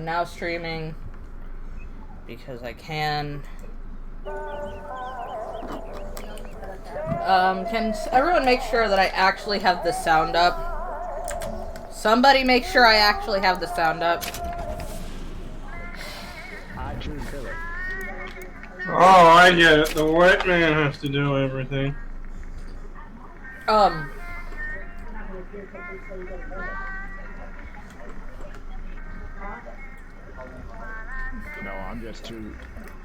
I'm now streaming because I can. Can everyone make sure that I actually have the sound up? Somebody make sure I actually have the sound up. Oh, I get it. The white man has to do everything.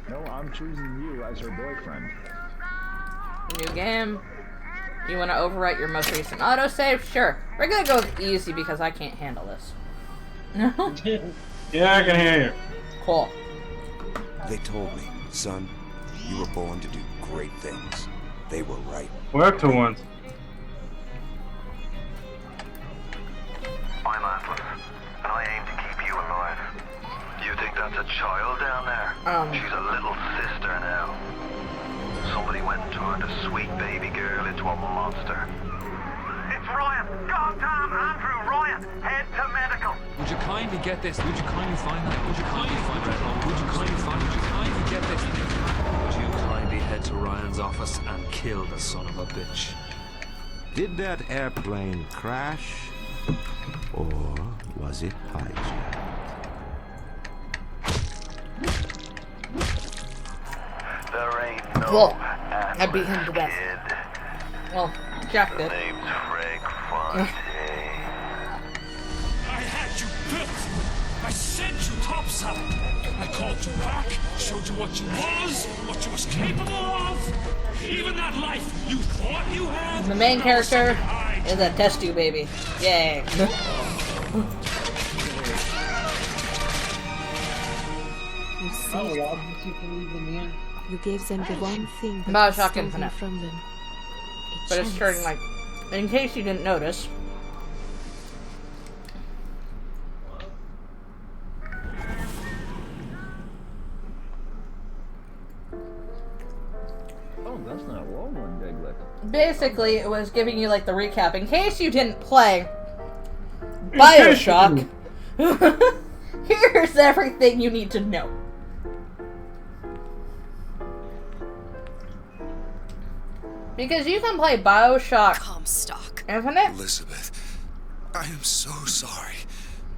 No, I'm choosing you as her boyfriend. New game. You want to overwrite your most recent autosave? Sure. We're gonna go with easy because I can't handle this. Yeah, I can hear you. Cool. They told me, son, you were born to do great things. They were right. Work to once. I'm Atlas, and I aim to keep you alive. You think that's a child down there? She's a little sister now. Somebody went and turned a sweet baby girl into a monster. It's Ryan! Goddamn Andrew Ryan! Head to medical! Would you kindly get this? Would you kindly find that? Would you kindly find that? Would you kindly find? Would you kindly get this? Would you kindly head to Ryan's office and kill the son of a bitch? Did that airplane crash? Or was it hijacked? There ain't no Cool. I beat him to death. kid. Well, Jack The did. name's Frank Fontaine. I had you built. I sent you topside. I called you back, showed you what you was capable of. Even that life you thought you had. The main character is a test tube baby. Yay. You saved them. You gave them the one thing that was Bioshock stolen Infinite. from them. But it's turning like, in case you didn't notice. Oh, that's not Walmart, Diglett. Basically, it was giving you like the recap. In case you didn't play Bioshock, here's everything you need to know. Because you can play Bioshock Comstock. Infinite. Elizabeth, I am so sorry.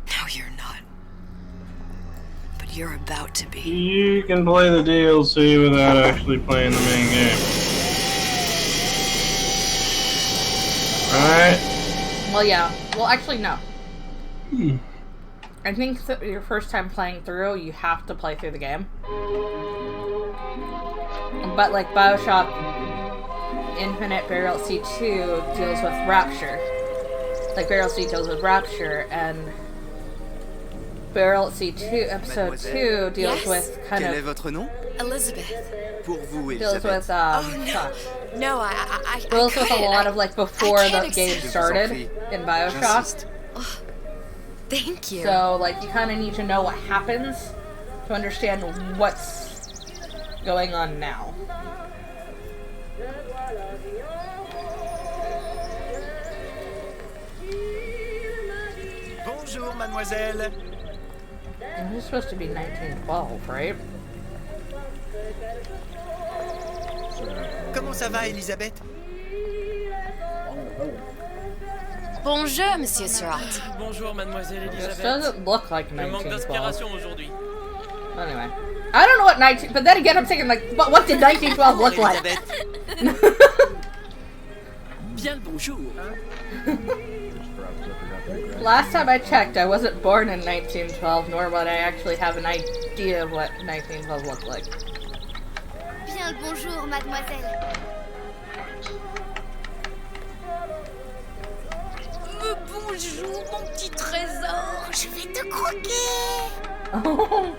No, you're not. But you're about to be. You can play the DLC without actually playing the main game. Right? Well, yeah. Well, actually, no. I think that your first time playing through, you have to play through the game. But like Bioshock Infinite Burial at Sea 2 deals with Rapture. Like Burial at Sea deals with Rapture, and Burial at Sea 2 Episode 2 deals with kind Quel est of votre nom? Elizabeth. Pour vous, deals Elisabeth. with Oh, no. fuck. No, I deals with a couldn't. lot of like before I the can't game accept- started in Bioshock. J'insiste. Thank you. So, like, you kind of need to know what happens to understand what's going on now. Bonjour, mademoiselle. This is supposed to be 1912, right? Comment ça va, Elisabeth? Bonjour, Monsieur Surratt. Bonjour, mademoiselle This Elisabeth. doesn't look like Je manque 1912. d'inspiration aujourd'hui. Anyway. I don't know what 19... But then again, I'm thinking, like, what did 1912 look like? Bien le bonjour. Last time I checked, I wasn't born in 1912, nor would I actually have an idea of what 1912 looked like. Bien le bonjour, mademoiselle. Bonjour, mon petit trésor. Je vais te croquer. Oh.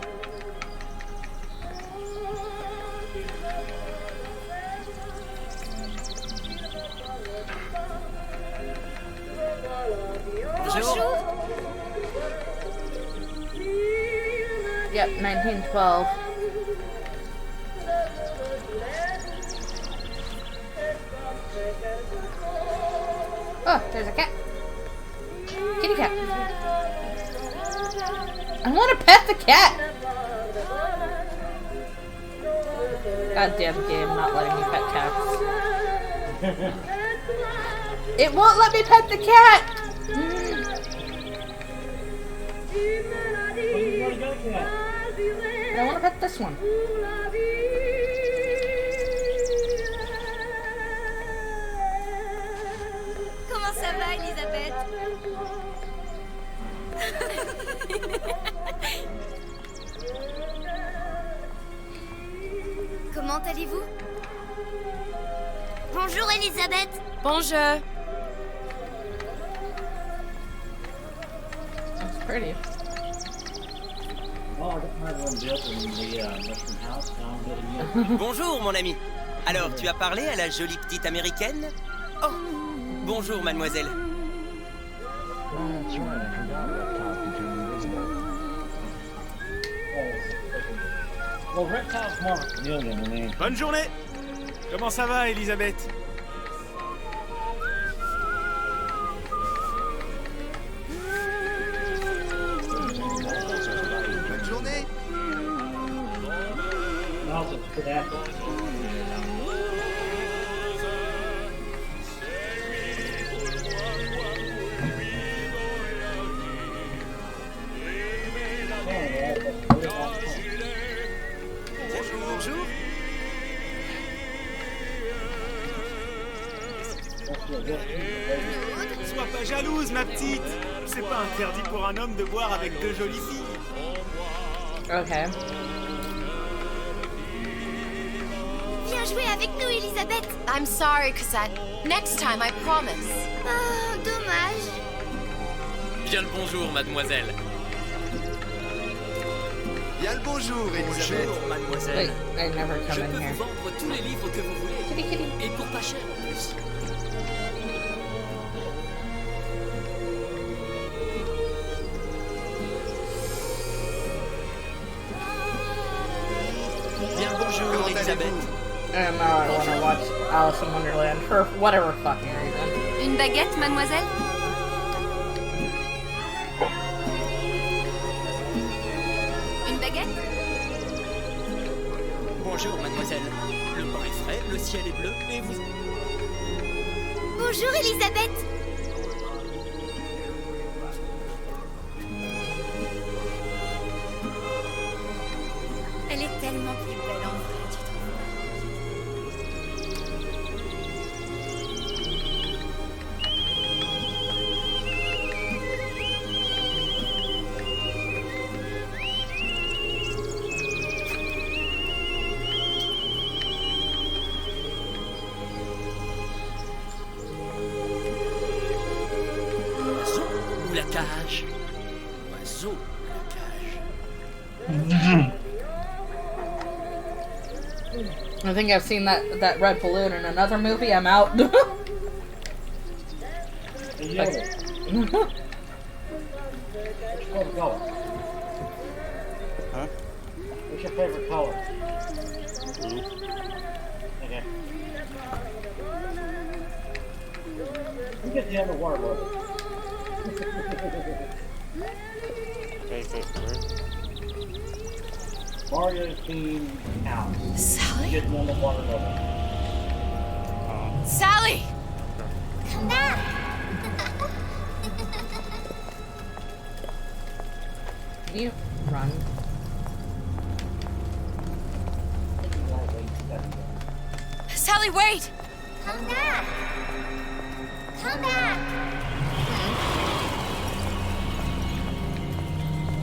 Bonjour. Yep, 1912. Oh, there's a cat. Kitty cat. I want to pet the cat! Goddamn game not letting me pet cats. It won't let me pet the cat! I want to pet this one. Comment ça va, Elisabeth? Comment allez-vous? Bonjour, Elisabeth. Bonjour. That's pretty. Bonjour, mon ami. Alors, tu as parlé à la jolie petite américaine? Oh, bonjour, mademoiselle. Bonne journée. Comment ça va, Elisabeth? Bonne journée. Bonjour. Sois pas jalouse, ma petite. C'est pas interdit pour un homme de boire avec deux jolies filles. Okay. Viens jouer avec nous, Elisabeth. I'm sorry, Cosette. Next time, I promise. Oh, dommage. Bien le bonjour, mademoiselle. Bien le bonjour, Elisabeth. Bonjour, mademoiselle. Wait, I never Je come peux in here. vous vendre tous les livres que vous voulez. Et pour pas cher en plus. Bien le bonjour, Elisabeth. And now I want to watch Alice in Wonderland for whatever fucking reason. Une baguette, mademoiselle? Une baguette? Bonjour, mademoiselle. Le pain est frais, le ciel est bleu, et vous... Bonjour, Elisabeth. Elle est tellement plus belle en vrai, tu trouves Oiseau ou la cage? Oiseau ou la cage? I think I've seen that red balloon in another movie. I'm out. Huh? What's your favorite color? Blue. Okay. You get the other water bottle. Mario theme house. Sally? Get the other water bottle. Sally! Come back. Can you run? Sally, wait! Come back. Come back.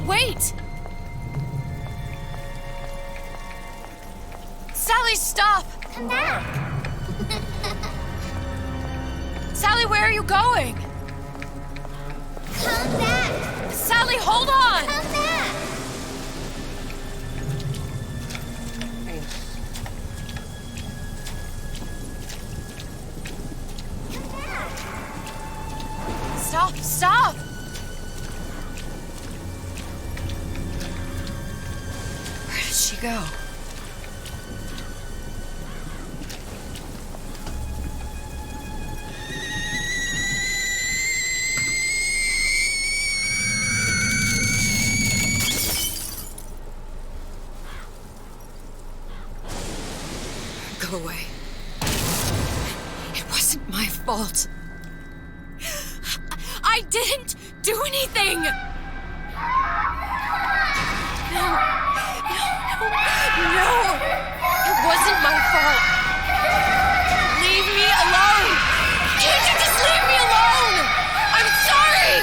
Wait! Sally, stop! Come back. Sally, where are you going? Come back. Sally, hold on! Come back. Stop, stop! Where did she go? my fault. I didn't do anything! No. It wasn't my fault. Leave me alone! Can't you just leave me alone? I'm sorry!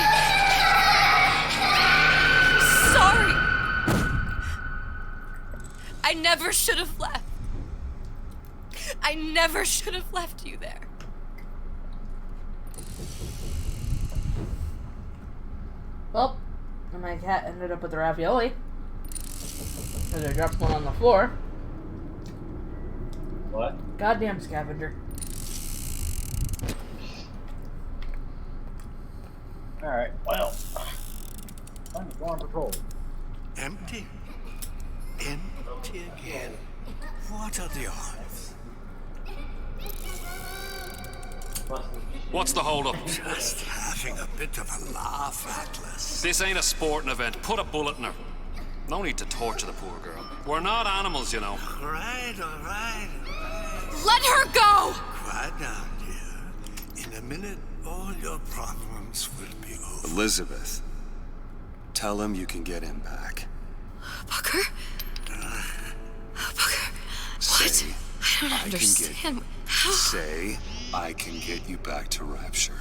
I never should have left. I never should have left you there. Well, and my cat ended up with the ravioli. Because I dropped one on the floor. What? Goddamn scavenger. Alright, well. Time to go on patrol. Empty? Empty again. What are the odds? What's the hold-up? Just having a bit of a laugh, Atlas. This ain't a sporting event. Put a bullet in her. No need to torture the poor girl. We're not animals, you know. All right. Let her go! Quiet down, dear. In a minute, all your problems will be over. Elizabeth, tell him you can get him back. Booker? Booker, what? I don't understand. How? Say, I can get you back to Rapture.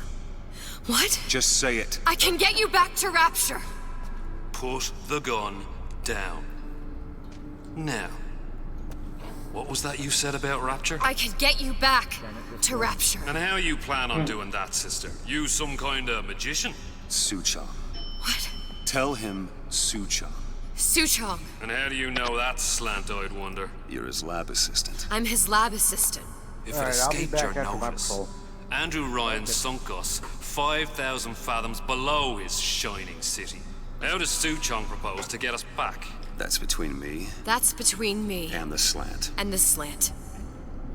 What? Just say it. I can get you back to Rapture. Put the gun down. Now, what was that you said about Rapture? I can get you back to Rapture. And how you plan on doing that, sister? You some kind of magician? Suchong. What? Tell him Suchong. Suchong. And how do you know that, slant-eyed wonder? You're his lab assistant. I'm his lab assistant. If it escaped your notice, Andrew Ryan sunk us 5,000 fathoms below his shining city. How does Suchong propose to get us back? That's between me. That's between me. And the slant. And the slant.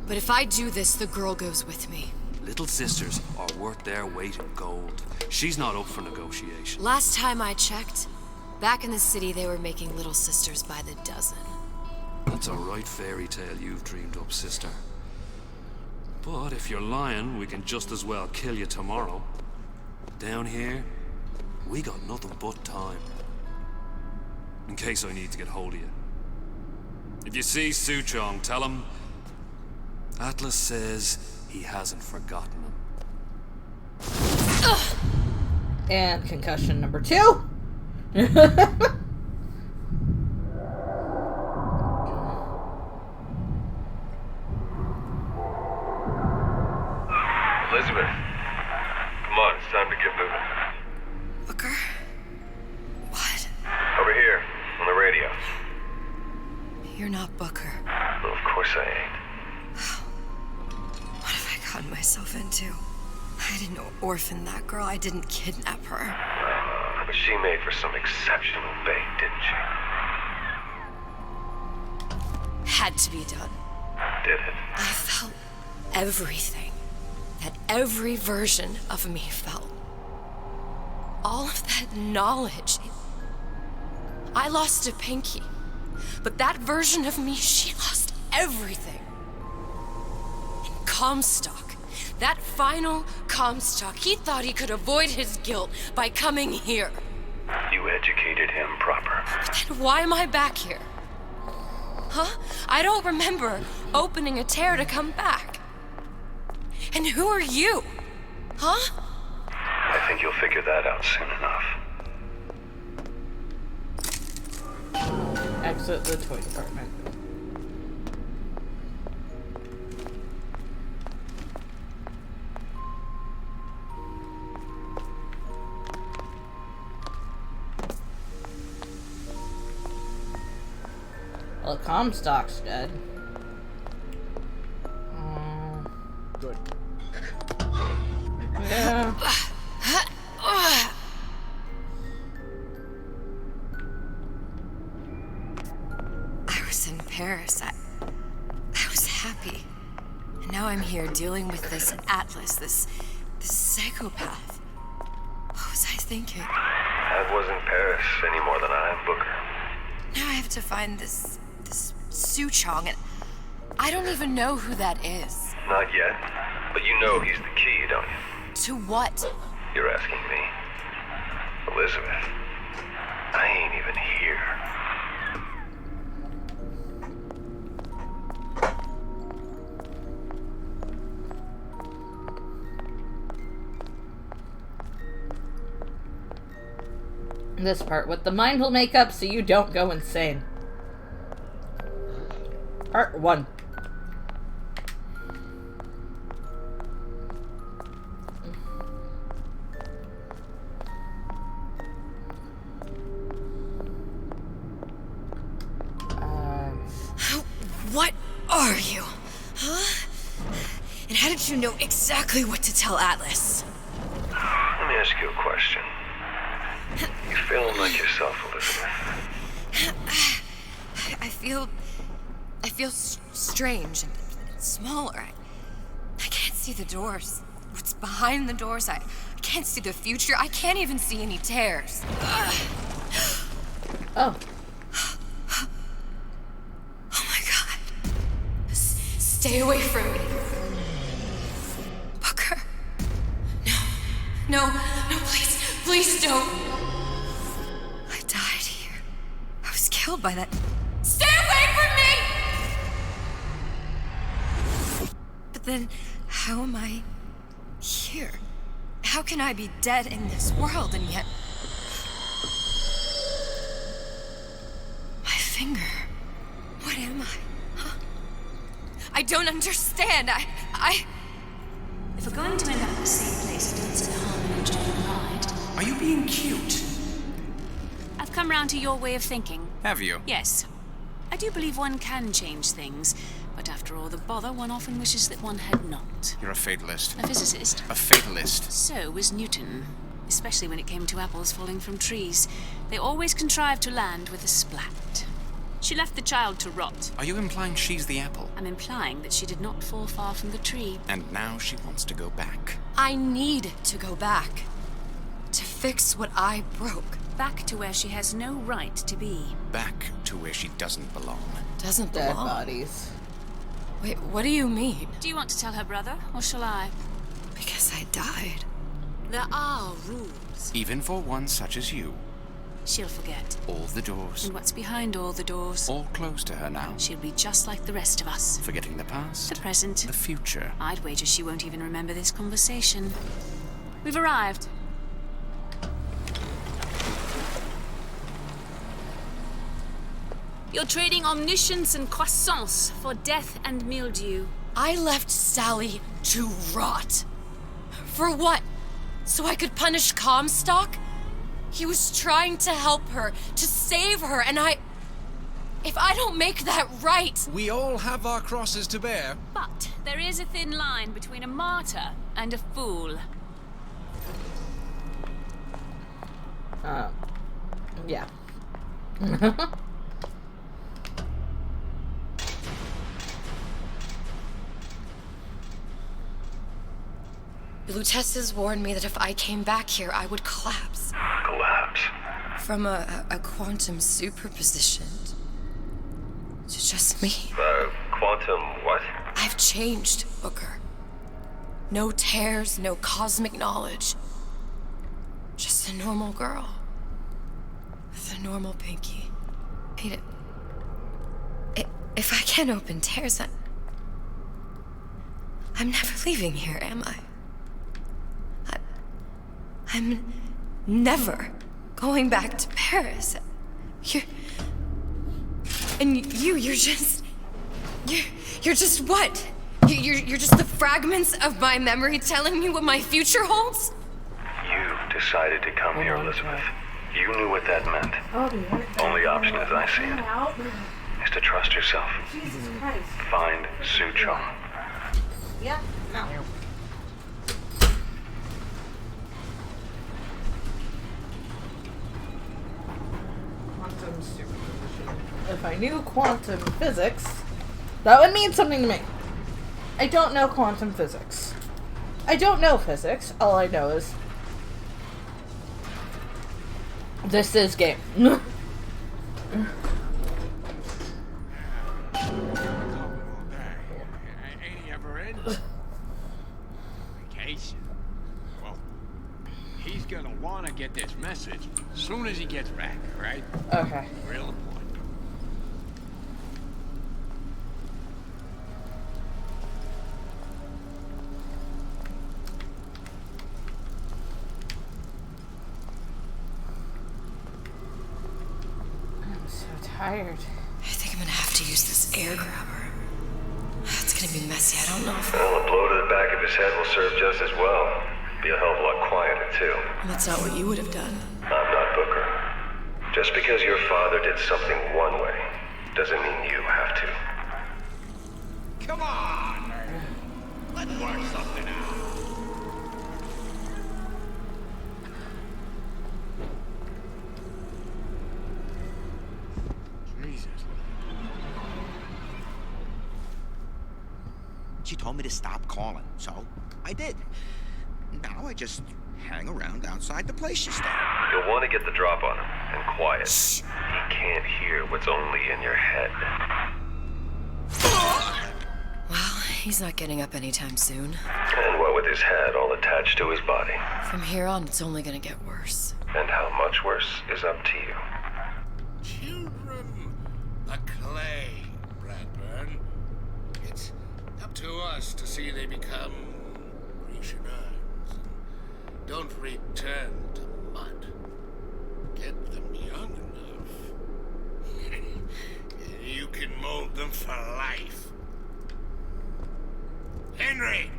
But if I do this, the girl goes with me. Little sisters are worth their weight in gold. She's not up for negotiation. Last time I checked, back in the city they were making little sisters by the dozen. That's a right fairy tale you've dreamed up, sister. But if you're lying, we can just as well kill you tomorrow. Down here, we got nothing but time. In case I need to get hold of you. If you see Suchong, tell him Atlas says he hasn't forgotten him. And concussion number 2. Elizabeth, come on, it's time to get moving. Booker? What? Over here, on the radio. You're not Booker. Well, of course I ain't. What have I gotten myself into? I didn't orphan that girl. I didn't kidnap her. But she made for some exceptional bait, didn't she? Had to be done. Did it? I felt everything that every version of me felt. All of that knowledge. I lost a pinky, but that version of me, she lost everything. And Comstock, that final Comstock, he thought he could avoid his guilt by coming here. You educated him proper. But then why am I back here? Huh? I don't remember opening a tear to come back. And who are you? Huh? I think you'll figure that out soon enough. Exit the toy department. Well, Comstock's dead. Good. Yeah. I was in Paris. I was happy. And now I'm here dealing with this Atlas, this psychopath. What was I thinking? That wasn't Paris any more than I am Booker. Now I have to find this Suchong, and I don't even know who that is. Not yet. But you know he's the key, don't you? To what? You're asking me. Elizabeth, I ain't even here. This part with the mind will make up so you don't go insane. Part 1. What are you? Huh? And how did you know exactly what to tell Atlas? Let me ask you a question. You feeling like yourself, Elizabeth? I feel strange and smaller. I can't see the doors. What's behind the doors? I can't see the future. I can't even see any tears. Oh. Stay away from me. Booker. No, please don't. I died here. I was killed by that. Stay away from me! But then, how am I here? How can I be dead in this world and yet... My finger. What am I? I don't understand. If we're going to end up in the same place, I don't see the harm in enjoying the ride. Are you being cute? I've come round to your way of thinking. Have you? Yes. I do believe one can change things, but after all the bother, one often wishes that one had not. You're a fatalist. A physicist. A fatalist. So was Newton. Especially when it came to apples falling from trees. They always contrived to land with a splat. She left the child to rot. Are you implying she's the apple? I'm implying that she did not fall far from the tree. And now she wants to go back. I need to go back. To fix what I broke. Back to where she has no right to be. Back to where she doesn't belong. Doesn't Dead belong? bodies. Wait, what do you mean? Do you want to tell her brother, or shall I? Because I died. There are rules. Even for one such as you. She'll forget. All the doors. And what's behind all the doors? All closed to her now. She'll be just like the rest of us. Forgetting the past. The present. The future. I'd wager she won't even remember this conversation. We've arrived. You're trading omniscience and croissance for death and mildew. I left Sally to rot. For what? So I could punish Comstock? He was trying to help her, to save her, and if I don't make that right... We all have our crosses to bear. But there is a thin line between a martyr and a fool. Yeah. Lutessa's warned me that if I came back here, I would collapse. Collapse? From a quantum superposition to just me. Quantum what? I've changed, Booker. No tears, no cosmic knowledge. Just a normal girl. With a normal pinky. If I can't open tears, I'm never leaving here, am I? I'm never going back to Paris. You're just what? You're just the fragments of my memory telling me what my future holds? You decided to come here, Elizabeth. You knew what that meant. Only option, as I see it, is to trust yourself. Jesus Christ. Find Su Chong. Yeah, no. Quantum superposition. If I knew quantum physics, that would mean something to me. I don't know quantum physics. I don't know physics. All I know is this is game. Nice. Well, he's gonna want to get this message as soon as he gets back, right? Okay. Real important. I'm so tired. I think I'm gonna have to use this air grabber. It's gonna be messy. I don't know if... Well, a blow to the back of his head will serve just as well. Be a hell of a lot quieter, too. That's not what you would have done. I'm not Booker. Just because your father did something one way, doesn't mean you have to. Come on! Let's work something out. Jesus. She told me to stop calling, so I did. Now I just hang around outside the place you stay. You'll want to get the drop on him, and quiet. Shh. He can't hear what's only in your head. Well, he's not getting up anytime soon. And what with his head all attached to his body. From here on, it's only gonna get worse. And how much worse is up to you. Children, the clay, Bradburn. It's up to us to see they become Grecian urns. Don't return to mud. Get them young enough. You can mold them for life. Henry!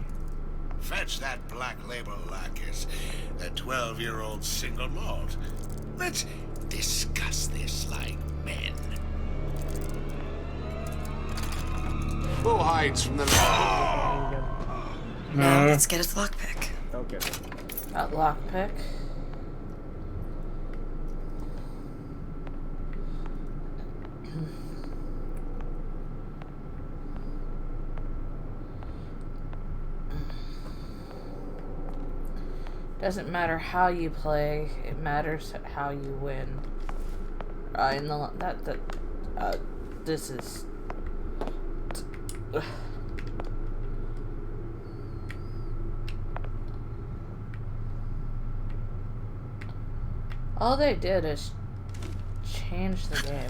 Fetch that black label lacquers, the 12-year-old single malt. Let's discuss this like men. Who hides from the law? Now let's get his lockpick. Okay. That lockpick. Doesn't matter how you play, it matters how you win. In the this is. All they did is change the game.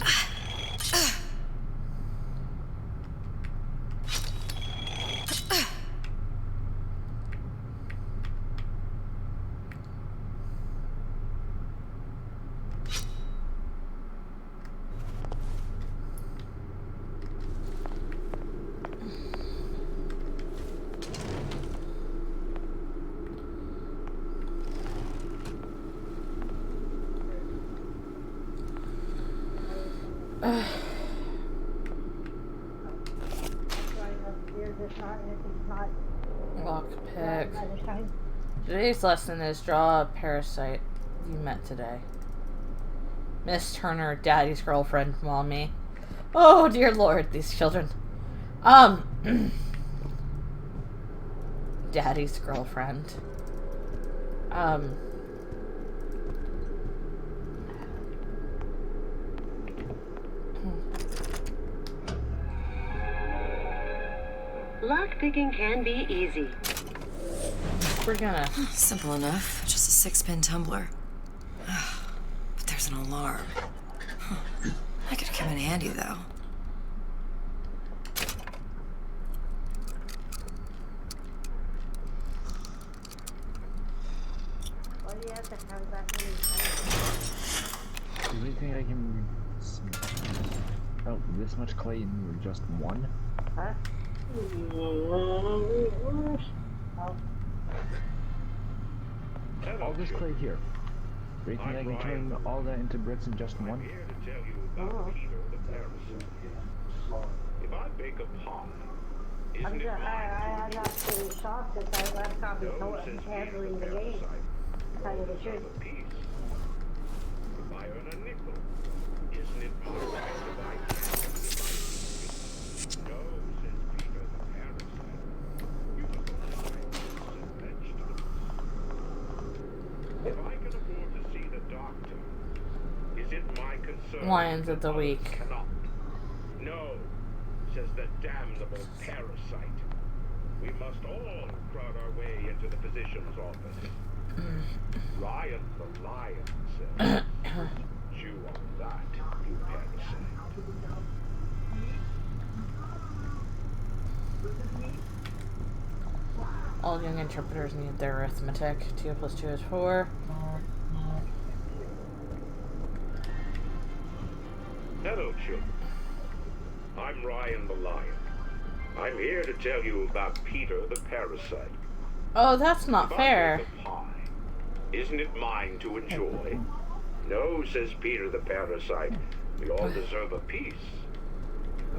Lockpick. Today's lesson is draw a parasite you met today. Miss Turner, Daddy's girlfriend, Mommy. Oh dear Lord, these children. Daddy's girlfriend. Lockpicking can be easy. We're gonna... Simple enough. Just a 6-pin tumbler. But there's an alarm. That could come in handy, though. Do you think I can... Oh, this much clay in just one? Huh? All this clay here. Do you think I can turn all that into bricks in just one? Oh. If I bake a pot, I'm not pretty shocked that I left off handling the game. Tell you the truth. If I earn a nickel, isn't it my right to buy candy? No, says Peter the parasite. You must buy some vegetables. If I can afford to see the doctor, is it my concern? Lions of the week. Cannot. No, says the damnable parasite. We must all crowd our way into the physician's office. Ryan the lion says, chew on that, you parasite. All young interpreters need their arithmetic. 2 plus 2 is 4. Hello, children. I'm Ryan the lion. I'm here to tell you about Peter the parasite. Oh, that's not fair. Isn't it mine to enjoy? No, says Peter the parasite. We all deserve a piece.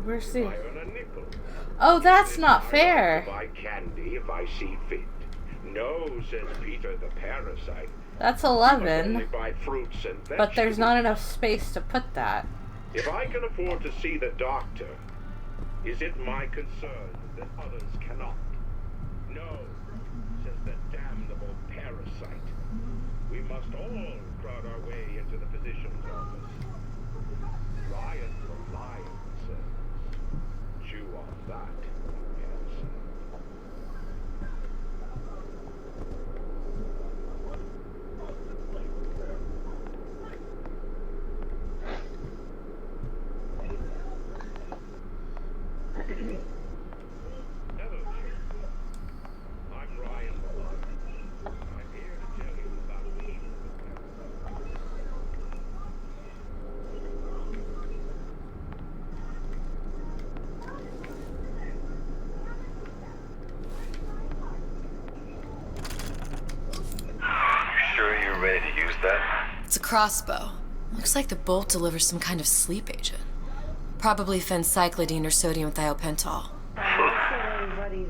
Where's the... I earn a nickel. Oh, that's not fair. To buy candy if I see fit. No, says Peter the parasite. That's Only 11. buy fruits and vegetables. But there's not enough space to put that. If I can afford to see the doctor, is it my concern that others cannot? No, says the damnable parasite. We must all crowd our way into the physician's office. Ryan the lion says, chew on that, parasite. Hello, children. I'm Ryan the lion. I'm here to tell you about Peter the parasite. Sure you're ready to use that? It's a crossbow. Looks like the bolt delivers some kind of sleep agent. Probably phencyclidine or sodium thiopental.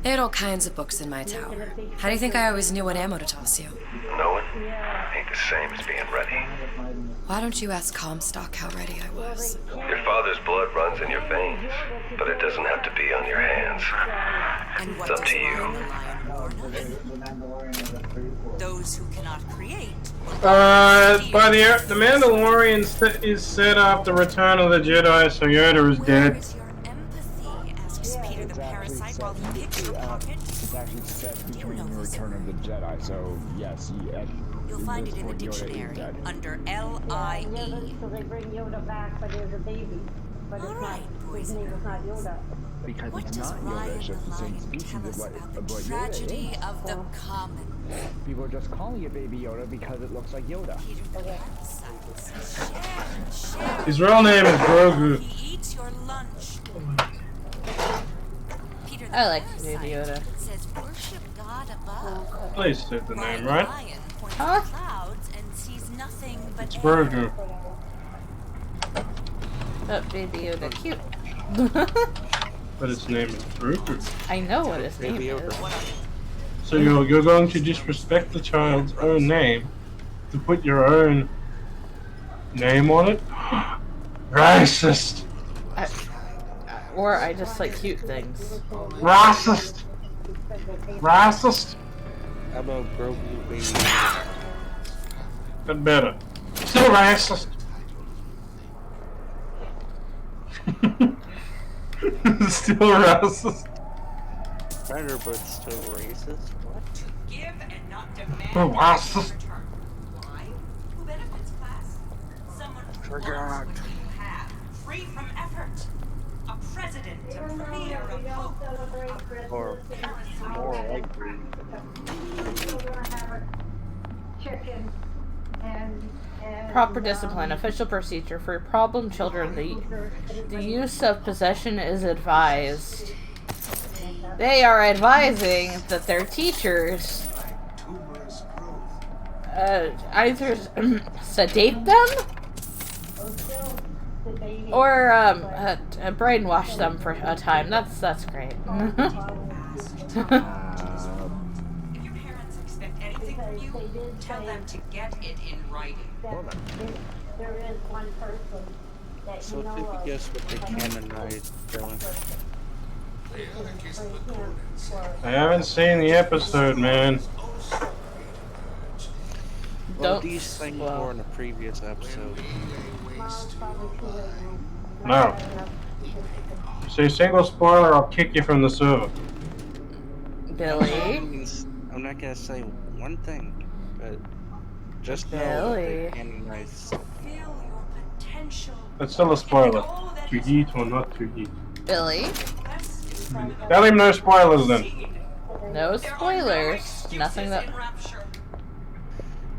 They had all kinds of books in my tower. How do you think I always knew what ammo to toss you? Knowing ain't the same as being ready. Why don't you ask Comstock how ready I was? Your father's blood runs in your veins, but it doesn't have to be on your hands. It's up to you. Those who cannot create. By the Mandalorian is set up the Return of the Jedi, so Yoda is dead. Asks Peter the parasite while he picks your pocket. It's actually set featuring the Return of the Jedi, so yes, You'll find it in the dictionary under L-I-E. So they bring Yoda back, but there's a baby. But it's not, his name is not Yoda. Because it's not Yoda, it's just the same species of what Yoda Tragedy is. of the common. People are just calling it Baby Yoda because it looks like Yoda. His real name is Grogu. He eats your lunch. I like Baby Yoda. Says worship God above. Please say the name, right? Huh? Clouds and sees nothing but It's Grogu. Oh, Baby Yoda, cute. But its name is Grogu. I know what his name is. So you're going to disrespect the child's own name to put your own name on it? Racist! Or I just like cute things. Racist! Racist! How about Grogu Baby? But better. Still racist! Still racist. Better, but still racist. What? Give and not demand. Racist. Why? Who benefits class? Someone who wants what you have, free from effort. A president, a premier, a pope. Or more likely. Chicken and Proper discipline, official procedure for problem children. The use of possession is advised. They are advising that their teachers either sedate them or brainwash them for a time. That's great. If your parents expect anything from you, tell them to get it in writing. There is one person that So you know if you of. guess what they canonized, Dylan. I haven't seen the episode, man. Well, these things were in a previous episode. No. Say single spoiler, I'll kick you from the server. Billy? I'm not gonna say one thing, but just know Billy. that they canonize. That's still a spoiler. To heat or not to heat. Billy? Tell him no spoilers then. No spoilers. Nothing that...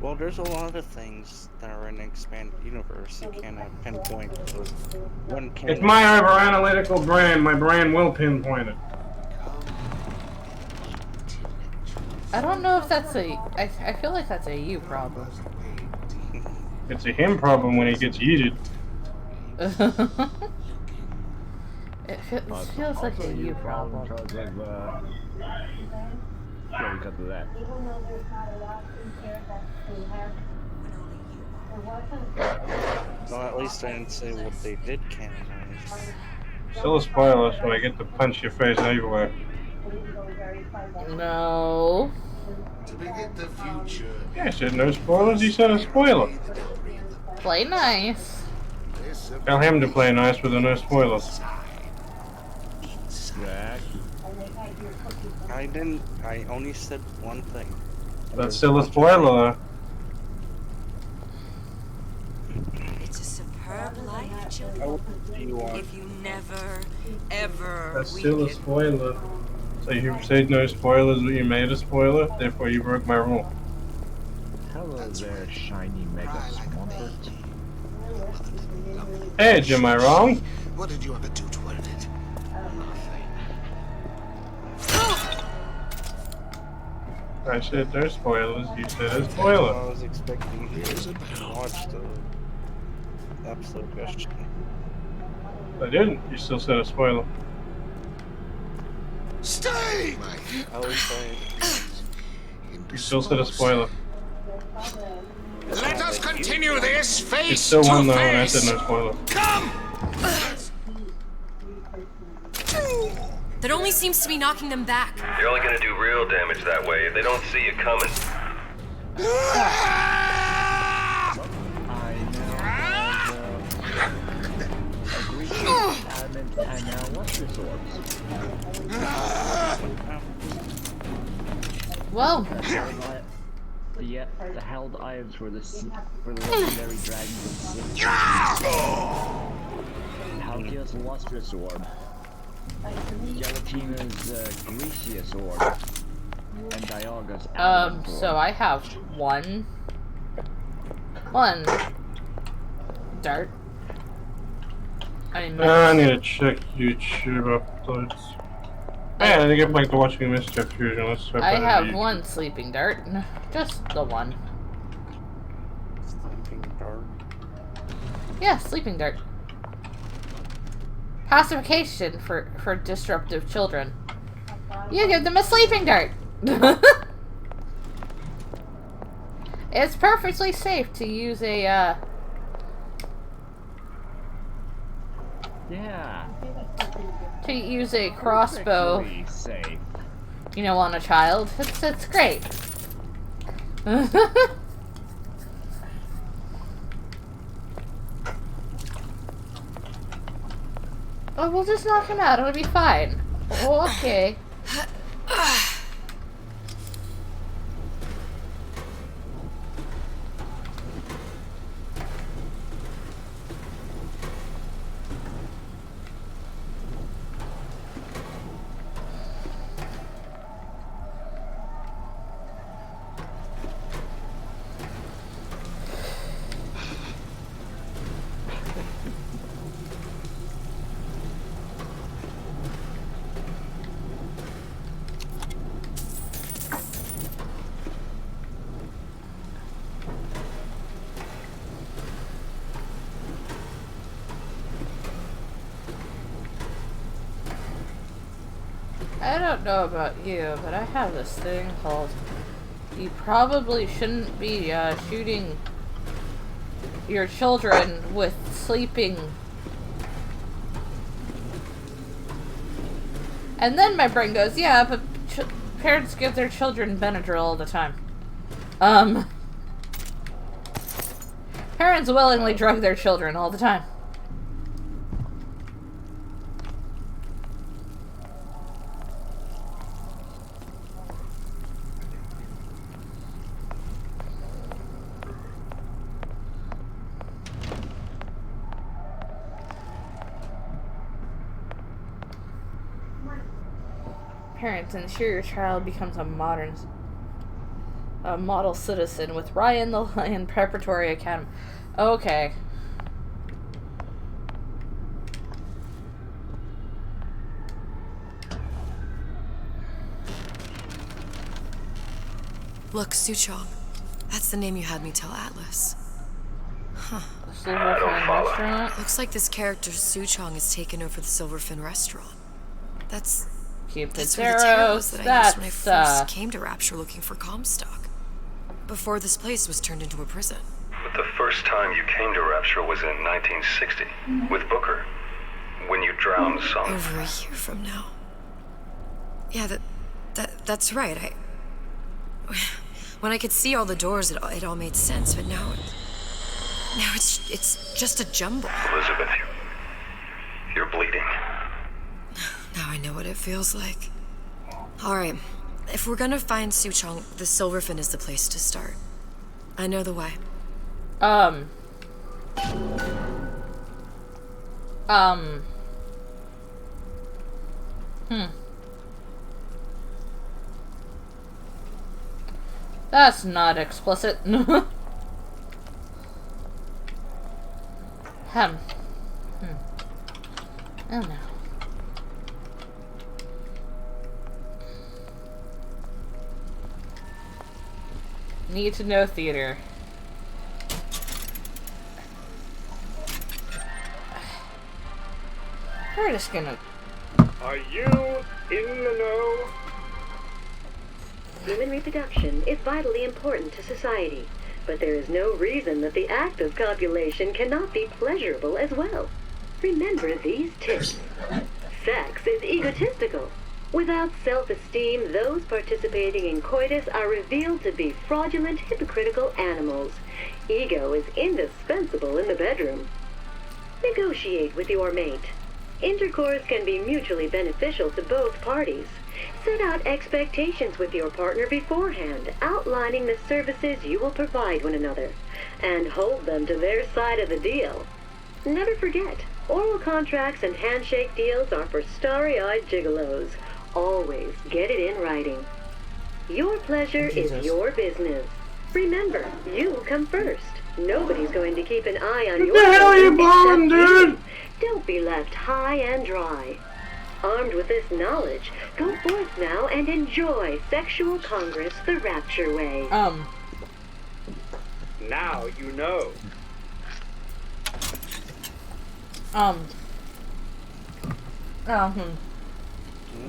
Well, there's a lot of things that are in the expanded universe you can't pinpoint to one canon. It's my over-analytical brain. My brain will pinpoint it. I don't know if that's a... I feel like that's a you problem. It's a him problem when he gets yeeted. It feels like a you problem. Yeah, we cut to that. Well, at least I didn't say what they did canonize. Still a spoiler, so I get to punch your face everywhere. No. To predict the future. Yeah, I said no spoilers, he said a spoiler. Play nice. Tell him to play nice with a no spoilers. I only said one thing. That's still a spoiler, though. It's a superb life, children. If you never, ever That's still a weaken. spoiler. So you said no spoilers, but you made a spoiler, therefore you broke my rule. Hello there, shiny mega swampert. Edge, am I wrong? What did you ever do to earn it? I said no spoilers, you said a spoiler. I was expecting you to watch the episode yesterday. I didn't, you still said a spoiler. Stay! I was saying. You still said a spoiler. Let us continue this face You still won though, and I face. said no spoiler. Come! That only seems to be knocking them back. You're only gonna do real damage that way if they don't see you coming. And now what's your swords? Well, the held items for the legendary dragons of the Halkia's lustrous orb, Gelatina's Grecius orb, and Dialga's adamant orb. so I have one dart. I need to check YouTube uploads. Hey, I need to get back to watching Mischief Fusion. Let's try I have YouTube. one sleeping dart. Just the one. Sleeping dart? Yeah, sleeping dart. Pacification for disruptive children. You give them a sleeping dart! It's perfectly safe to use a, Yeah. to use a crossbow, Safe. you know, on a child. It's great. Oh, we'll just knock him out. It'll be fine. Oh, okay. I don't know about you, but I have this thing called you probably shouldn't be shooting your children with sleeping. And then my brain goes, yeah, but parents give their children Benadryl all the time. Parents willingly drug their children all the time. parents and ensure your child becomes a model citizen with Ryan the Lion Preparatory Academy. Okay. Look, Suchong. That's the name you had me tell Atlas. Huh. Silverfin restaurant? Looks like this character Suchong has taken over the Silverfin restaurant. That's where the terror was that I used when I first came to Rapture looking for Comstock. Before this place was turned into a prison. But the first time you came to Rapture was in 1960, with Booker, when you drowned some... Over a year from now. Yeah, that's right. When I could see all the doors, it all made sense, but now it's just a jumble. Elizabeth, you're bleeding. Now I know what it feels like. All right, if we're gonna find Suchong, the Silverfin is the place to start. I know the way. That's not explicit. Oh no. Need to know theater. We're just gonna... Are you in the know? Human reproduction is vitally important to society, but there is no reason that the act of copulation cannot be pleasurable as well. Remember these tips. Sex is egotistical. Without self-esteem, those participating in coitus are revealed to be fraudulent, hypocritical animals. Ego is indispensable in the bedroom. Negotiate with your mate. Intercourse can be mutually beneficial to both parties. Set out expectations with your partner beforehand, outlining the services you will provide one another, and hold them to their side of the deal. Never forget, oral contracts and handshake deals are for starry-eyed gigolos. Always get it in writing. Your pleasure is your business. Remember, you come first. Nobody's going to keep an eye on your... What the hell are you blowing, dude? Don't be left high and dry. Armed with this knowledge, go forth now and enjoy Sexual Congress the Rapture way. Now you know.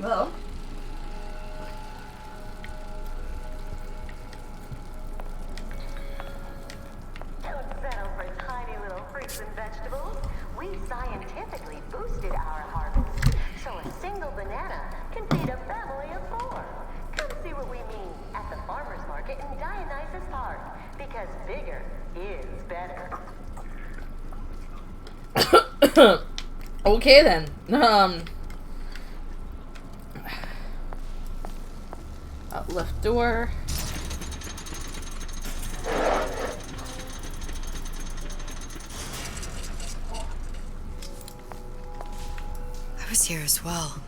Well. Don't settle for tiny little fruits and vegetables. We scientifically boosted our harvest, so a single banana can feed a family of 4. Come see what we mean at the farmer's market in Dionysus Park, because bigger is better. Okay then. Left door. I was here as well.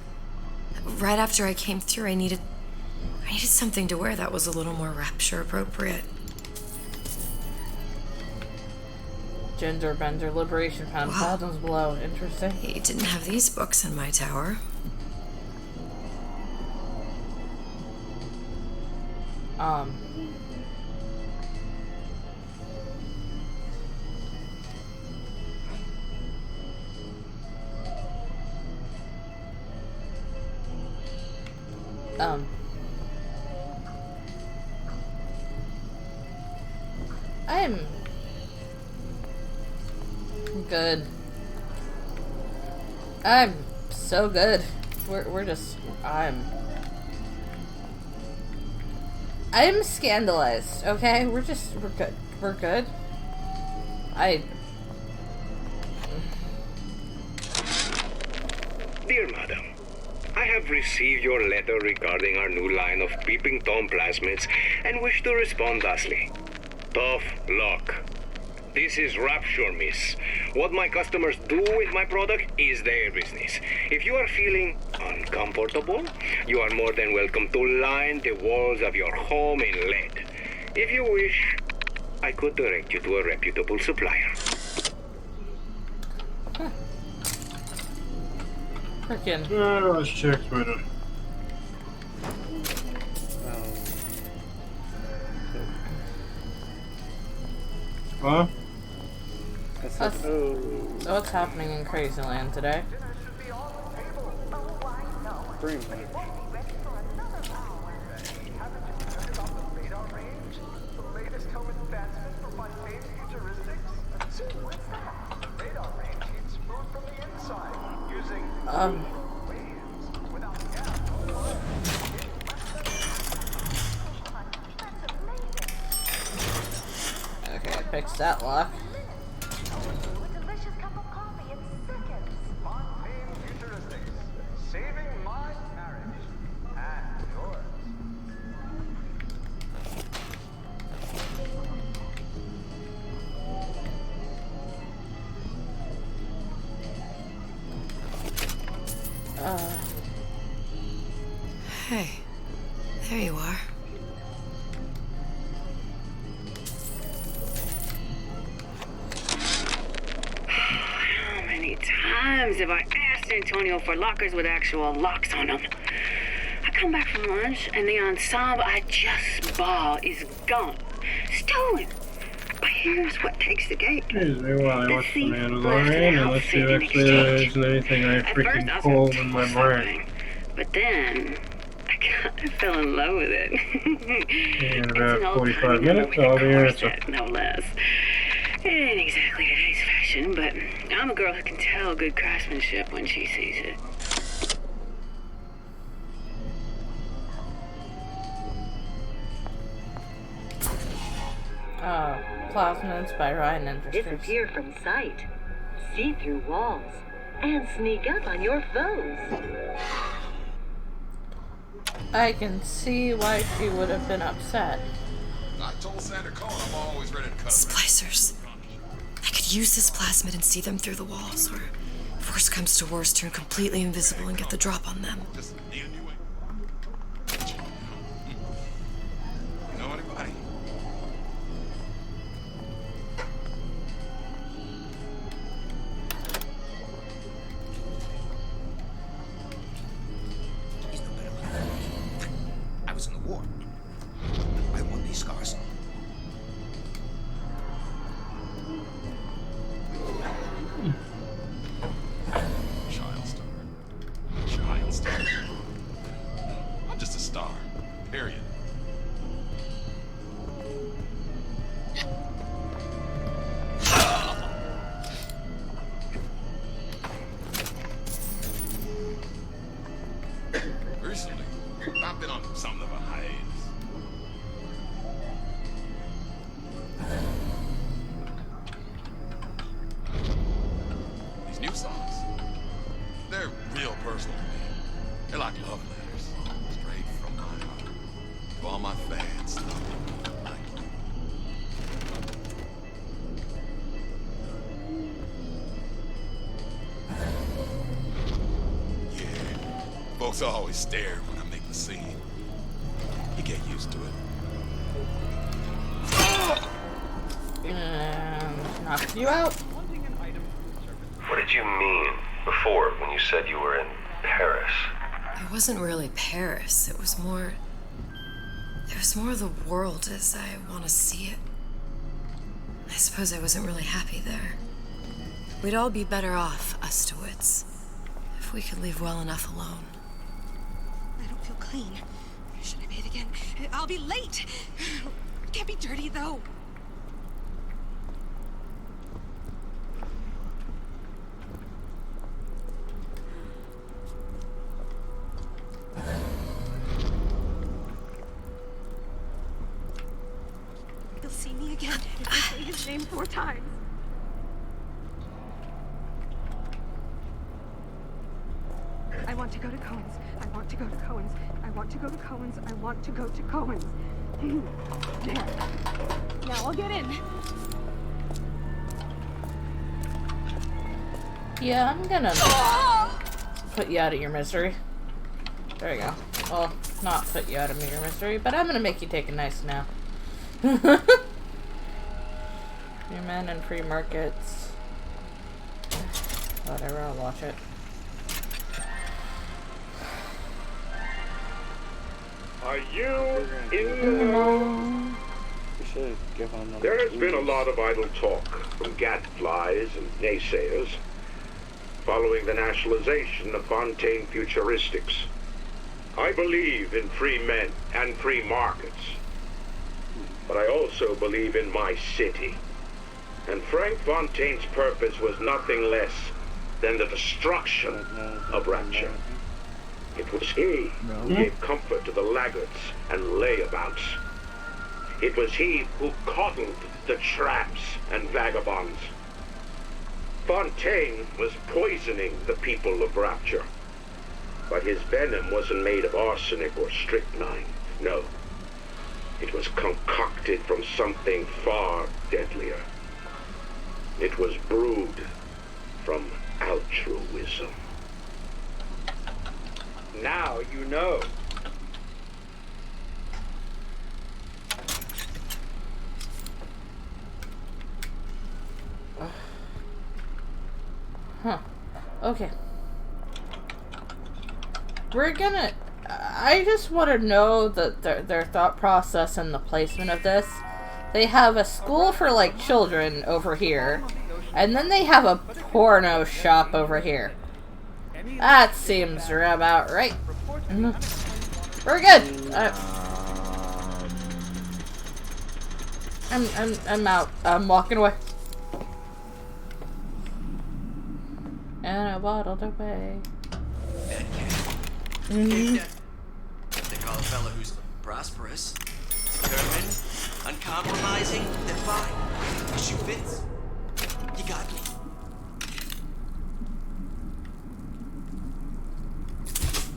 Right after I came through, I needed something to wear that was a little more Rapture appropriate. Gender Bender Liberation found fathoms below. Interesting. You didn't have these books in my tower. I'm good. I'm so good. We're just I'm scandalized, okay? We're good. We're good. Dear Madam, I have received your letter regarding our new line of peeping Tom plasmids and wish to respond thusly. Tough luck. This is Rapture, miss. What my customers do with my product is their business. If you are feeling uncomfortable, you are more than welcome to line the walls of your home in lead. If you wish, I could direct you to a reputable supplier. Frickin'. Let's check Twitter. Huh? What's happening in Crazy Land today? Okay, fix that lock. Hey, there you are. How many times have I asked Antonio for lockers with actual locks on them? I come back from lunch and the ensemble I just bought is gone. Stolen. But here's what takes the cake. Excuse me while I watch The Mandalorian and let's see if actually there isn't anything I freaking pulled in my brain. But then, I kind of fell in love with it. In about 45 minutes, I'll be answer. No less. It ain't exactly today's fashion, but I'm a girl who can tell good craftsmanship when she sees it. Plasmids by Ryan Industries. Disappear from sight, see through walls, and sneak up on your foes. I can see why she would have been upset. I told Santa Claus I'm always ready to cut. Splicers. I could use this plasmid and see them through the walls, or if worst comes to worst, turn completely invisible and get the drop on them. Know anybody? I was in the war. I won these scars. Child star. Child star. I'm just a star. Period. Recently, I've been on something of a hiatus. These new songs, they're real personal to me. They're like love letters, straight from my heart. To all my fans, like you. Yeah, folks always stare when I make the scene. You get used to it. Knocked you out. What did you mean before when you said you were in Paris? It wasn't really Paris. It was more of the world as I want to see it. I suppose I wasn't really happy there. We'd all be better off, us Stewits, if we could leave well enough alone. I don't feel clean. Should I bathe again? I'll be late. Can't be dirty though. He'll see me again if I say his name 4 times. I want to go to Cohen's. I want to go to Cohen's. I want to go to Cohen's. I want to go to Cohen's. There. Now I'll get in. Yeah, I'm gonna put you out of your misery. There you go. Well, not put you out of your misery, but I'm gonna make you take a nice nap. Free men and free markets. Whatever, I'll watch it. Are you in the know? There has been a lot of idle talk from gadflies and naysayers following the nationalization of Fontaine Futuristics. I believe in free men and free markets, but I also believe in my city. And Frank Fontaine's purpose was nothing less than the destruction of Rapture. It was he who gave comfort to the laggards and layabouts. It was he who coddled the tramps and vagabonds. Fontaine was poisoning the people of Rapture. But his venom wasn't made of arsenic or strychnine. No. It was concocted from something far deadlier. It was brewed from altruism. Now you know. Huh. Okay. We're gonna... I just want to know their thought process and the placement of this. They have a school for, like, children over here. And then they have a porno shop over here. That seems about right. We're good. I'm out. I'm walking away. And I waddled away. They call a fella who's prosperous, determined, uncompromising, then fine. The shoe fits. You got me.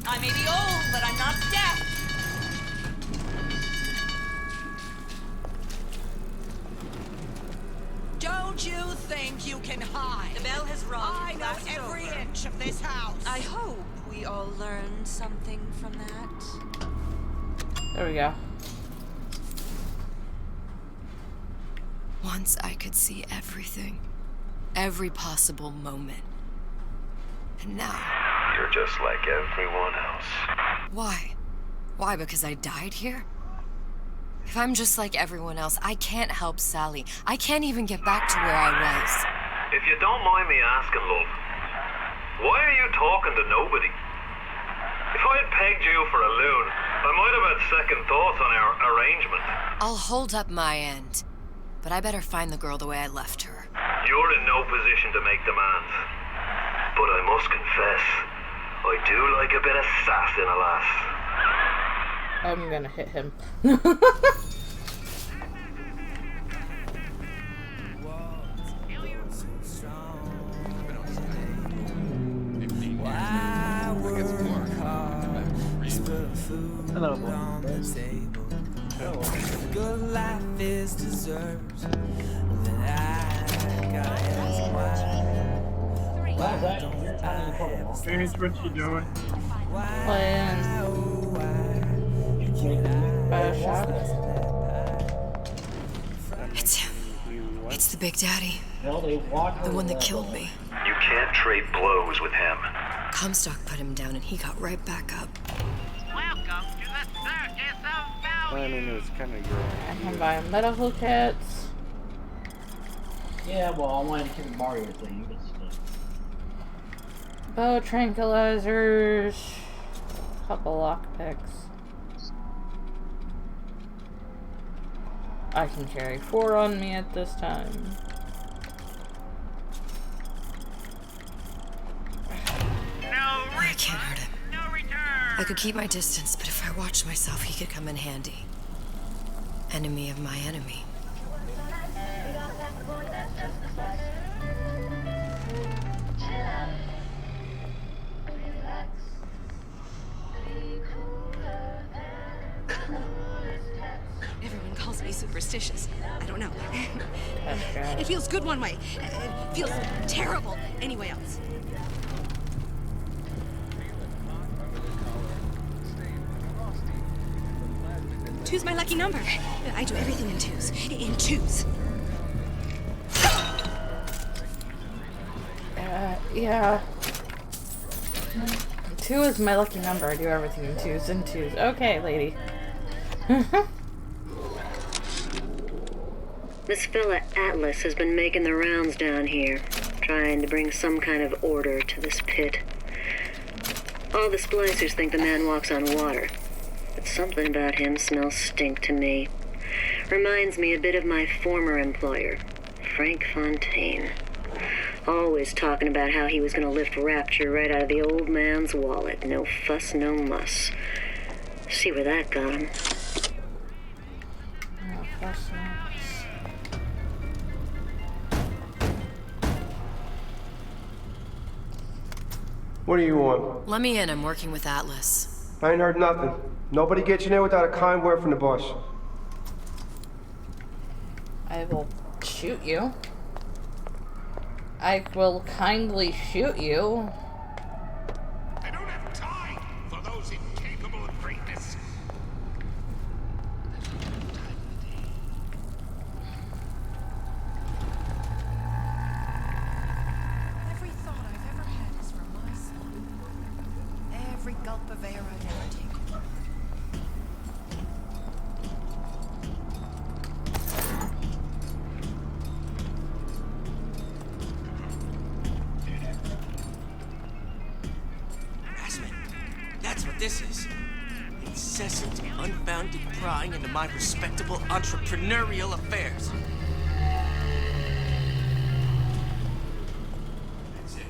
I may be old, but I'm not deaf. Don't you think you can hide? The bell has rung. I know every inch of this house. I hope we all learned something from that. There we go. Once I could see everything. Every possible moment. And now... You're just like everyone else. Why? Why, because I died here? If I'm just like everyone else, I can't help Sally. I can't even get back to where I was. If you don't mind me asking, love, why are you talking to nobody? If I had pegged you for a loon, I might have had second thoughts on our arrangement. I'll hold up my end. But I better find the girl the way I left her. You're in no position to make demands. But I must confess, I do like a bit of sass in a lass. I'm gonna hit him. Hello. Good life is deserved. Then I gotta ask why. Paige, what you doing? Playing Bioshock. It's him. It's the Big Daddy. The one that killed me. You can't trade blows with him. Comstock put him down and he got right back up. Welcome to the circus of value. I mean, it was kind of your I can buy medical kits. Yeah, well, I wanted to keep the Mario thing, but still. Bow tranquilizers. Couple lockpicks. I can carry 4 on me at this time. I can't hurt him. I could keep my distance, but if I watched myself, he could come in handy. Enemy of my enemy. Everyone calls me so superstitious. I don't know. It feels good one way. It feels terrible anyway else. Two's my lucky number. I do everything in twos. In twos. Yeah. 2 is my lucky number. I do everything in twos. Okay, lady. This fella Atlas has been making the rounds down here, trying to bring some kind of order to this pit. All the splicers think the man walks on water, but something about him smells stink to me. Reminds me a bit of my former employer, Frank Fontaine. Always talking about how he was going to lift Rapture right out of the old man's wallet. No fuss, no muss. See where that got him. No fuss, no muss. What do you want? Let me in. I'm working with Atlas. I ain't heard nothing. Nobody gets you in without a kind word from the boss. I will shoot you. I will kindly shoot you. I don't have time for those incapable of greatness. Every thought I've ever had is for my son. Every gulp of air I've ever taken. That's what this is. Incessant, unbounded prying into my respectable entrepreneurial affairs. That's it.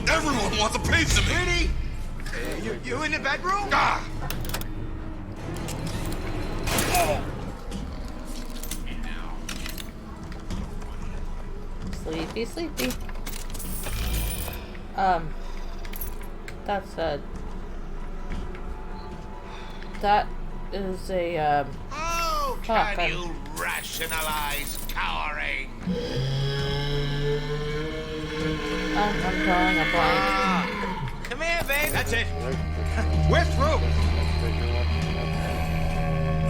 Everyone wants a piece of me! Pretty? You in the bedroom? Ah! Oh! Sleepy. That's a... That is a, Oh, can you rationalize cowering? I'm drawing a blank. Come here, babe. That's it. We're through.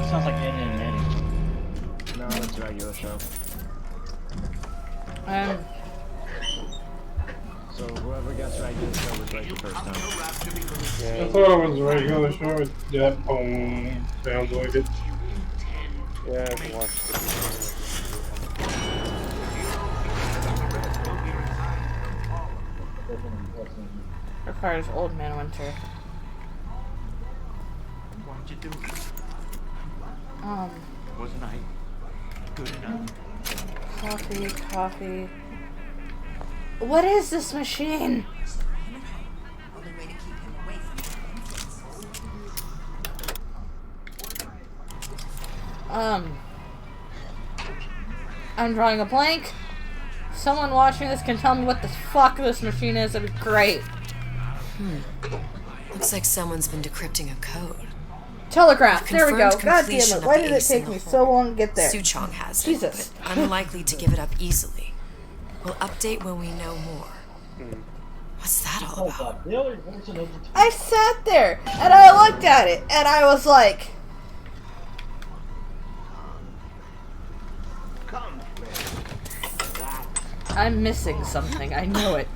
Sounds like Eddie and Eddie. No, it's a regular show. So whoever gets regular show was right the first time. I thought it was a regular show. That sounds like it. Yeah, I've watched it. Requires Old Man Winter. Why'd you do it? Um. Wasn't I good enough? Coffee. What is this machine? I'm drawing a blank. Someone watching this can tell me what the fuck this machine is. It'd be great. Looks like someone's been decrypting a code. Telegraph. There we go. Confirmed God damn completion it. of Why the did it ace in take the me hole. so long to get there? Suchong has Jesus. it, but unlikely to give it up easily. We'll update when we know more. What's that all about? I sat there and I looked at it and I was like, I'm missing something. I know it.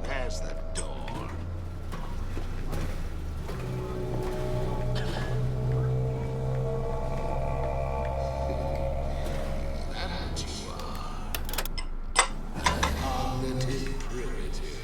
There's the door. That you are. Unlimited primitive.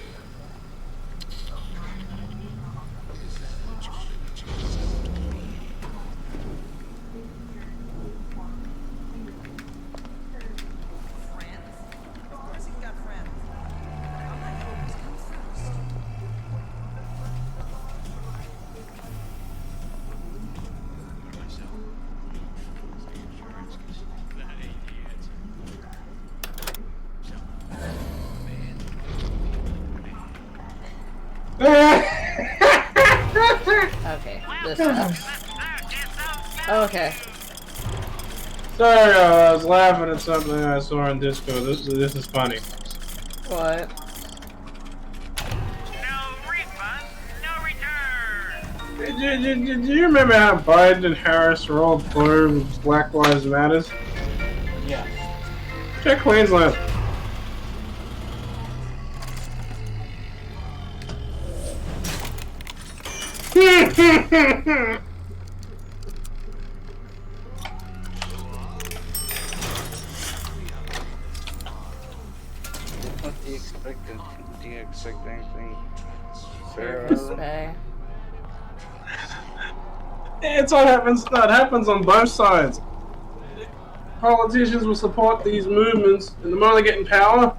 Okay, this sucks. Okay. Sorry, I was laughing at something I saw on Discord. This is funny. What? Do you remember how Biden and Harris were all for Black Lives Matters? Yeah. Check Queensland. What do you expect? Do you expect anything? Fair. It's what happens. That happens on both sides. Politicians will support these movements, and the more they get in power,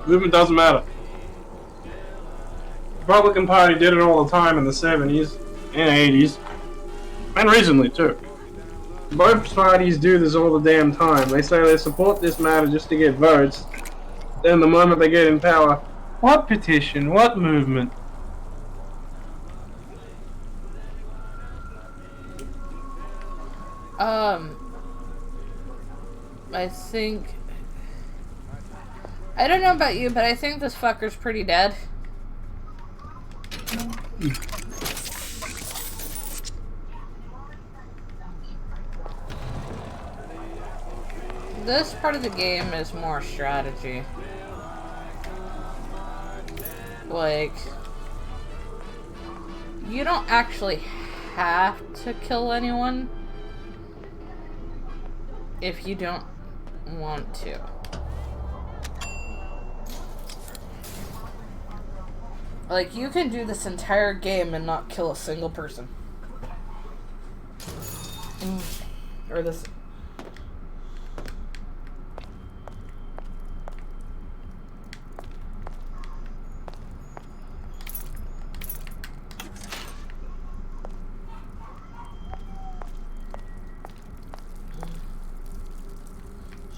movement doesn't matter. The Republican Party did it all the time in the 70s and 80s, and recently too. Both parties do this all the damn time. They say they support this matter just to get votes. Then the moment they get in power, what petition? What movement? I think... I don't know about you, but I think this fucker's pretty dead. This part of the game is more strategy. Like, you don't actually have to kill anyone if you don't want to. Like, you can do this entire game and not kill a single person. Or this...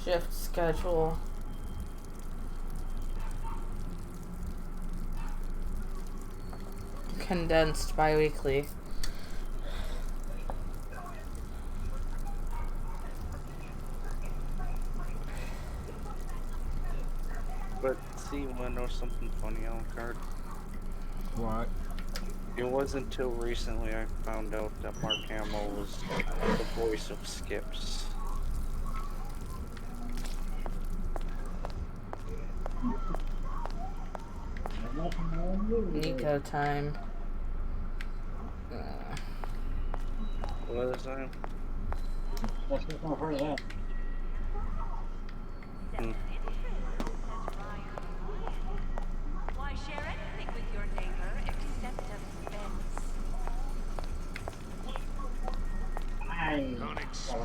Shift schedule. Condensed bi-weekly. But see, you wanna know something funny, Alucard? What? It wasn't until recently I found out that Mark Hamill was the voice of Skips. Nico time. What is that? Let's get more for that. Why share anything with your neighbor except a fence? Don't expect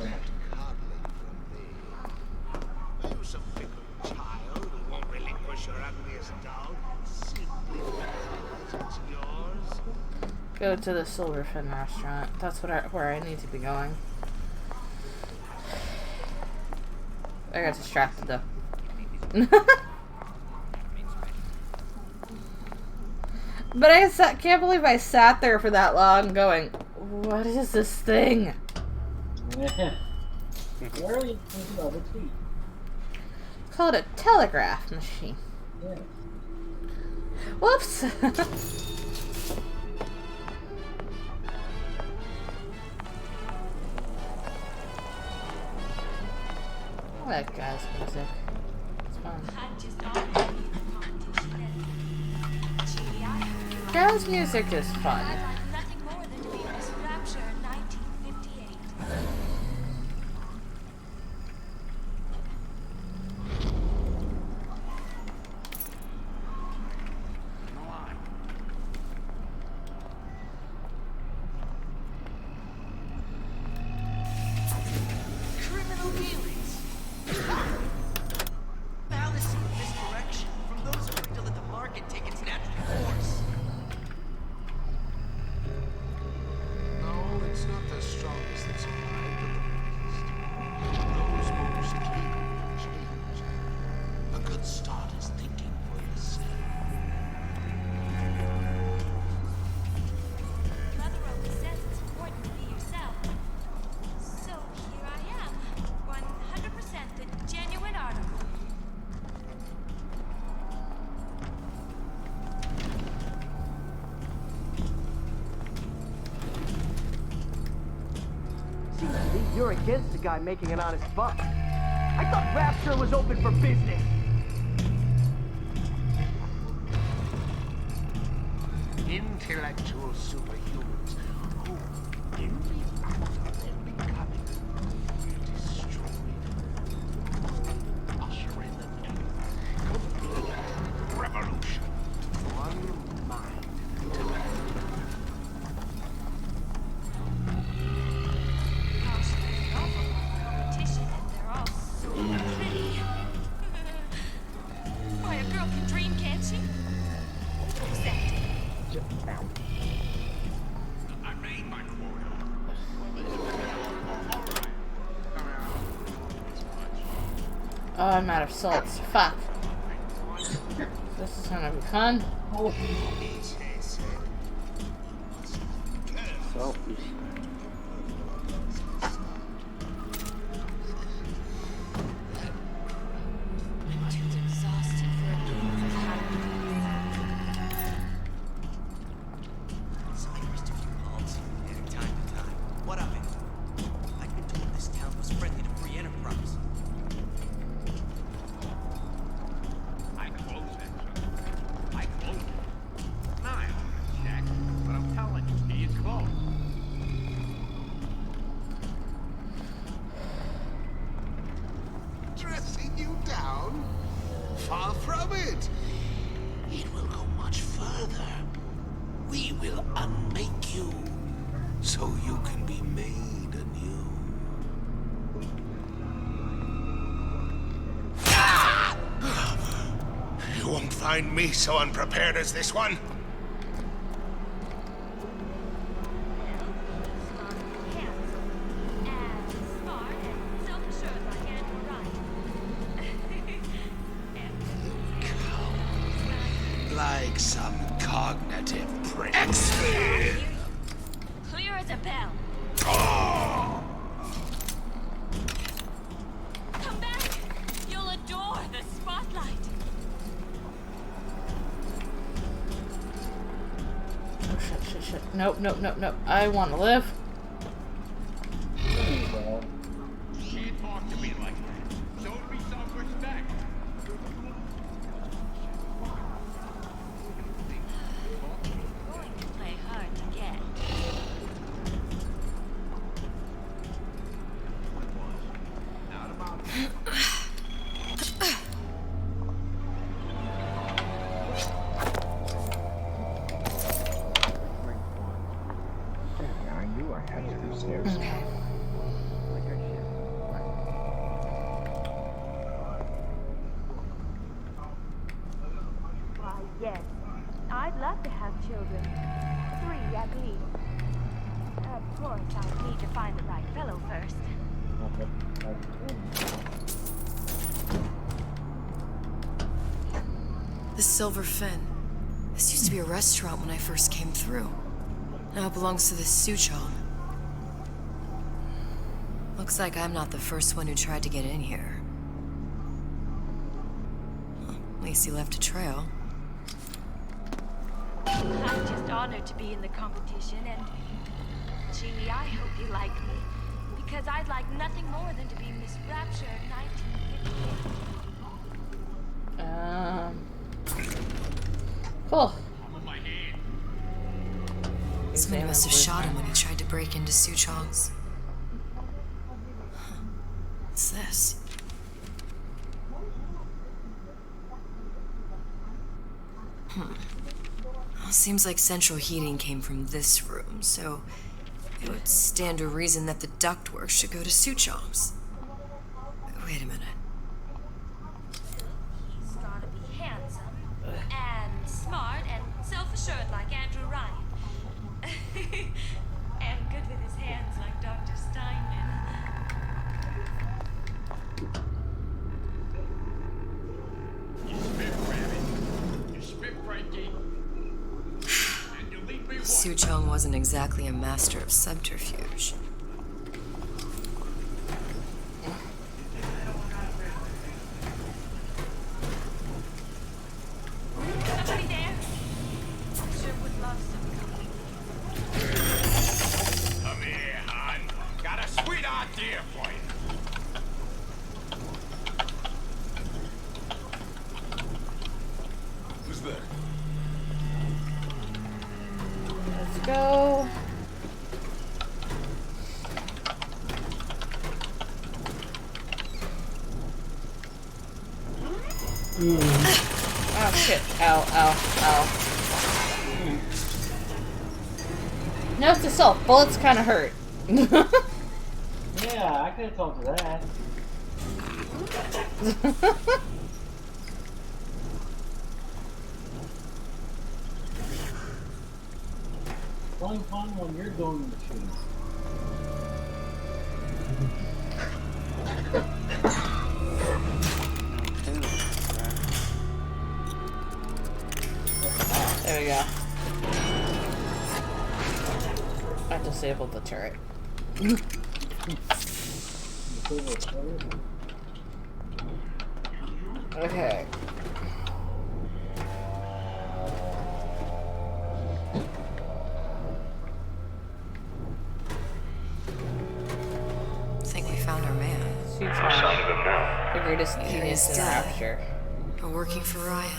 cuddling from me. Are you some fickle child who won't relinquish your ugliest dog simply because it's yours? Go to the Silverfin restaurant. That's where I need to be going. I got distracted though. But can't believe I sat there for that long going, what is this thing? Where are you thinking of a tweet? Call it a telegraph machine. Yeah. Whoops! I like jazz music. It's fun. Jazz music is fun. Nothing more than to be Miss Rapture in 1958. Criminal dealings. Fallacy of misdirection from those who are to let the market take its natural course. you're against a guy making an honest buck. I thought Rapture was open for business. Intellectual superhumans who, in the act of their becoming, destroyed, usher in the new, complete revolution. One mind to competition, and they're all so pretty. Why, a girl can dream, can't she? Accept. I made my quota. Oh, I'm out of salts. Fuck. This is gonna be fun. Salt. What of it? I've been told this town was friendly to free enterprise. I closed it. I closed it. Now I own this shack, but I'm telling you, he is closed. Dressing you down? Far from it. It will go much further. We will unmake you, so you can be made anew. Ah! You won't find me so unprepared as this one. Like some cognitive prick. Clear as a bell. Come back! You'll adore the spotlight. Oh shit. Nope. I want to live. You can't talk to me like that. Show me some respect. Going to play hard to get. I knew I had to go stairs. Why, yes. I'd love to have children. 3 at least. Of course, I'd need to find the right fellow first. The Silver Fin. This used to be a restaurant when I first came through. Now it belongs to the Suchong. Looks like I'm not the first one who tried to get in here. Well, at least he left a trail. I'm just honored to be in the competition, and gee, I hope you like me, because I'd like nothing more than to be Miss Rapture 1958. Cool. Somebody must have shot him when he tried to break into Suchong's. Huh. What's this? Well, seems like central heating came from this room, so it would stand to reason that the ductwork should go to Suchong's. Wait a minute. He's gotta be handsome, and smart, and self-assured like Andrew Ryan. And good with his hands like Dr. Steinman. You spit, Rabbit. You spit, Frankie. And you leave me Suchong wasn't exactly a master of subterfuge. Somebody there? Sure would love some company. Come here, hon. Got a sweetheart here Oh shit. Ow, ow, ow. Note to self, bullets kinda hurt. Yeah, I could have told you that. It's only fun when you're doing the machine. There we go. I disabled the turret. Okay. I think we found our man. Sound of him now. The greatest genius in Rapture. We're working for Ryan.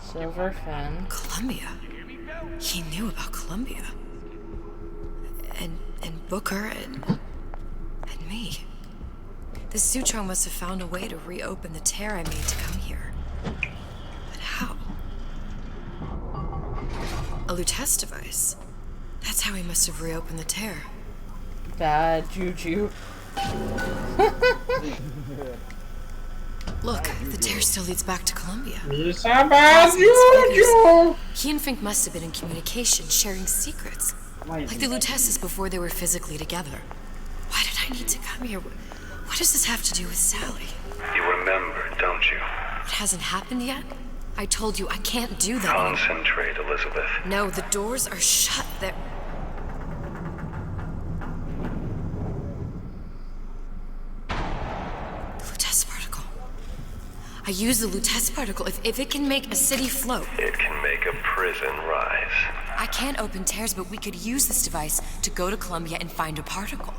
Silver Fin. Columbia. He knew about Columbia. And Booker and me. The Suchong must have found a way to reopen the tear I made to come here. But how? A Lutece device. That's how he must have reopened the tear. Bad juju. Look, the tear still leads back to Columbia. It's a bad juju. He and Fink must have been in communication, sharing secrets. Like the Luteces before they were physically together. Why did I need to come here? What does this have to do with Sally? You remember, don't you? It hasn't happened yet? I told you I can't do that anymore. Concentrate, Elizabeth. No, the doors are shut. They're... The Lutece particle. I use the Lutece particle. If it can make a city float... It can make a prison rise. I can't open tears, but we could use this device to go to Columbia and find a particle.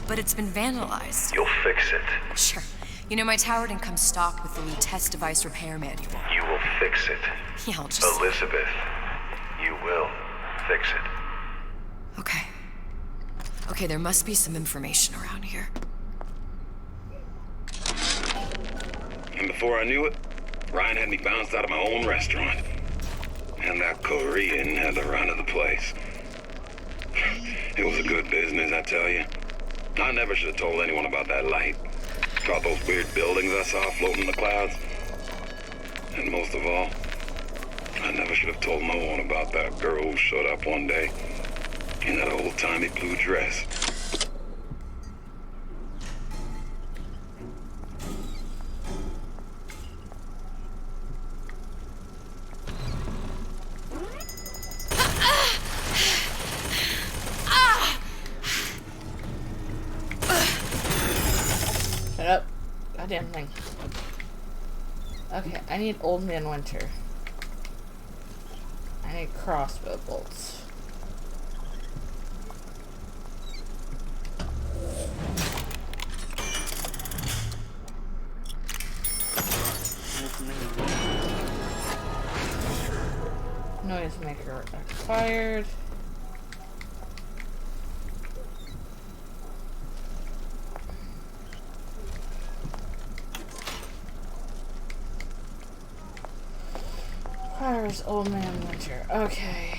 But it's been vandalized. You'll fix it. Sure. You know, my tower didn't come stocked with the Lutece device repair manual. You will fix it. Yeah, I'll just... Elizabeth, you will fix it. Okay. Okay, there must be some information around here. And before I knew it, Ryan had me bounced out of my own restaurant. And that Korean had the run of the place. It was a good business, I tell you. I never should have told anyone about that light. About those weird buildings I saw floating in the clouds. And most of all, I never should have told no one about that girl who showed up one day in that old-timey blue dress. Shut up. Goddamn thing. Okay, I need Old Man Winter. I need crossbow bolts. Noisemaker acquired. Requires Old Man Winter. Okay.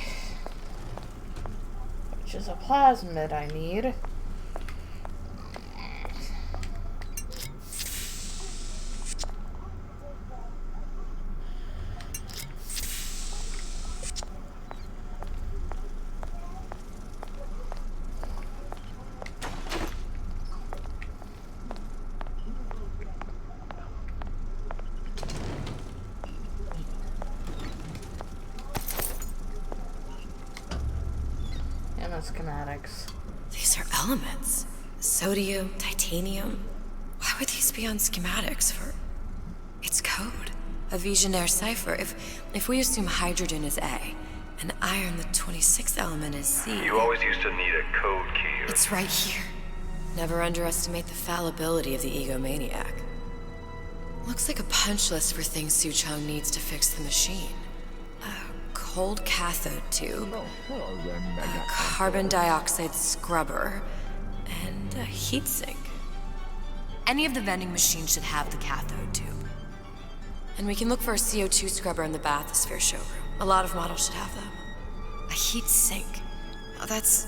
Which is a plasmid I need. Schematics. These are elements. Sodium, titanium. Why would these be on schematics for... It's code. A Visionaire cipher. If we assume hydrogen is A, and iron, the 26th element, is C... You always used to need a code key. It's right here. Never underestimate the fallibility of the egomaniac. Looks like a punch list for things Suchong needs to fix the machine. A cold cathode tube, Hello there, a Mega. carbon dioxide scrubber, and a heatsink. Any of the vending machines should have the cathode tube. And we can look for a CO2 scrubber in the bathysphere showroom. A lot of models should have them. A heatsink. Oh, that's...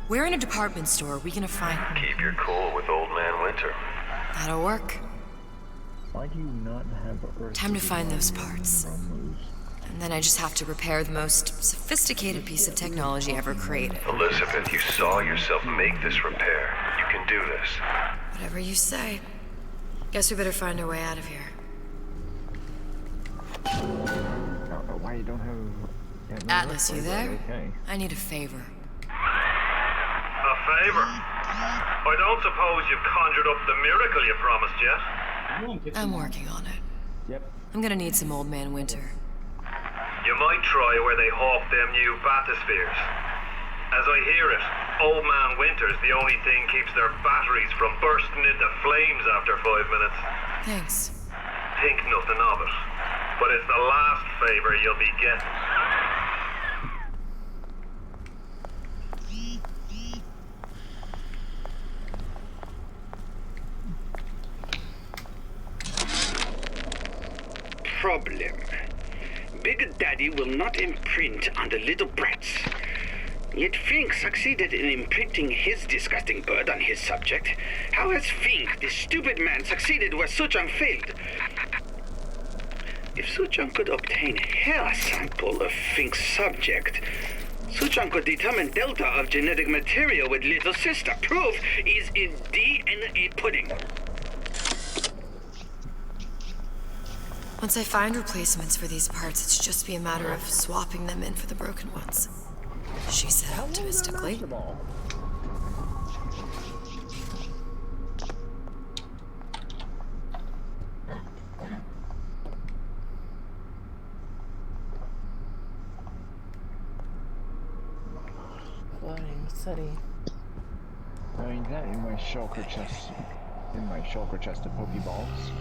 Where in a department store are we gonna find... Keep your cool with Old Man Winter. That'll work. Why do you not have Earth? Time to find those parts. And then I just have to repair the most sophisticated piece of technology ever created. Elizabeth, you saw yourself make this repair. You can do this. Whatever you say. Guess we better find our way out of here. Why you don't have... Atlas, you there? Okay. I need a favor. A favor? I don't suppose you've conjured up the miracle you promised yet? I'm working on it. Yep. I'm gonna need some Old Man Winter. You might try where they hawk them new bathyspheres. As I hear it, Old Man Winter's the only thing keeps their batteries from bursting into flames after 5 minutes. Thanks. Think nothing of it. But it's the last favor you'll be getting. Problem. Big Daddy will not imprint on the little brats. Yet Fink succeeded in imprinting his disgusting bird on his subject. How has Fink, this stupid man, succeeded where Suchong failed? If Suchong could obtain hair sample of Fink's subject, Suchong could determine delta of genetic material with little sister. Proof is in DNA pudding. Once I find replacements for these parts, it's just be a matter of swapping them in for the broken ones. She said optimistically. Floating city. I mean that in my shulker chest. In my shulker chest of Pokeballs.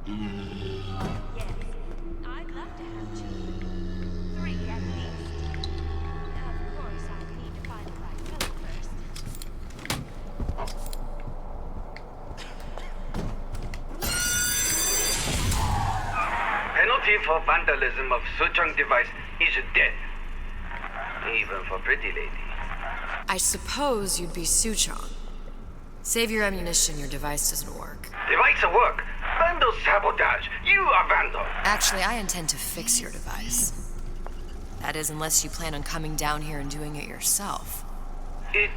Yes, I'd love to have children. 3 at least. Of course, I need to find the right fellow first. Penalty for vandalism of Suchong device is death. Even for pretty lady. I suppose you'd be Suchong. Save your ammunition, your device doesn't work. Device will work. Vandal sabotage. You are vandal. Actually, I intend to fix your device. That is, unless you plan on coming down here and doing it yourself. It's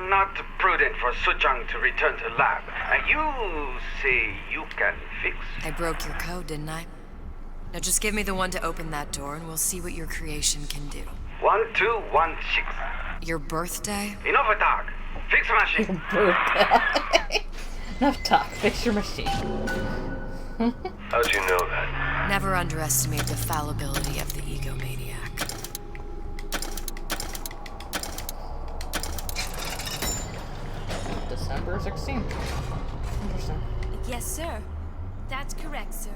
not prudent for Suchong to return to lab. And you say you can fix? I broke your code, didn't I? Now just give me the one to open that door and we'll see what your creation can do. 1216. Your birthday? Enough of talk. Fix the machine. Enough talk. Fix your machine. How'd you know that? Never underestimate the fallibility of the egomaniac. December 16th. Interesting. Yes, sir. That's correct, sir.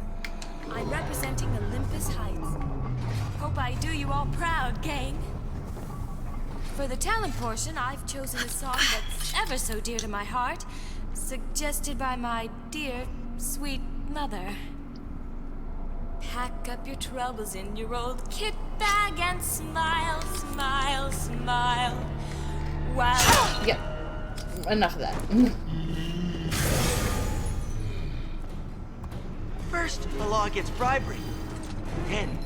I'm representing Olympus Heights. Hope I do you all proud, gang. For the talent portion, I've chosen a song that's ever so dear to my heart, suggested by my dear, sweet mother. Pack up your troubles in your old kit bag and smile, smile, smile. While... Yep. Enough of that. First, the law against bribery. Then,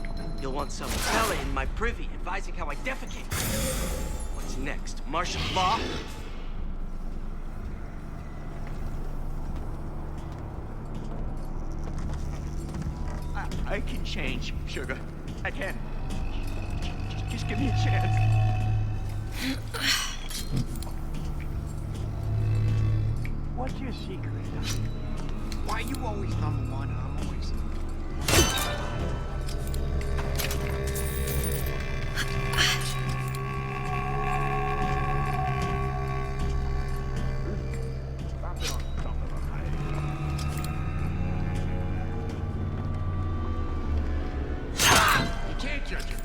you'll want some fella in my privy advising how I defecate. What's next? Martial law? I can change, sugar. I can. Just give me a chance. What's your secret? Why are you always number one and I'm always... judging.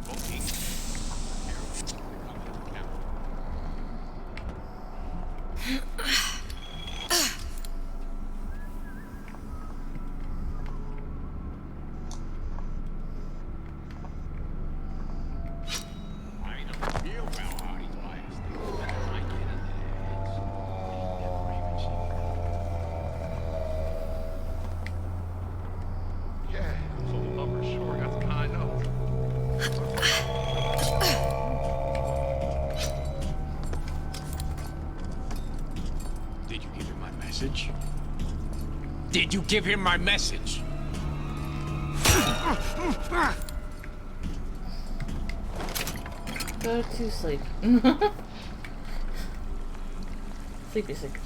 Okay. Did you give him my message? Go to sleep. Sleepy, sleepy.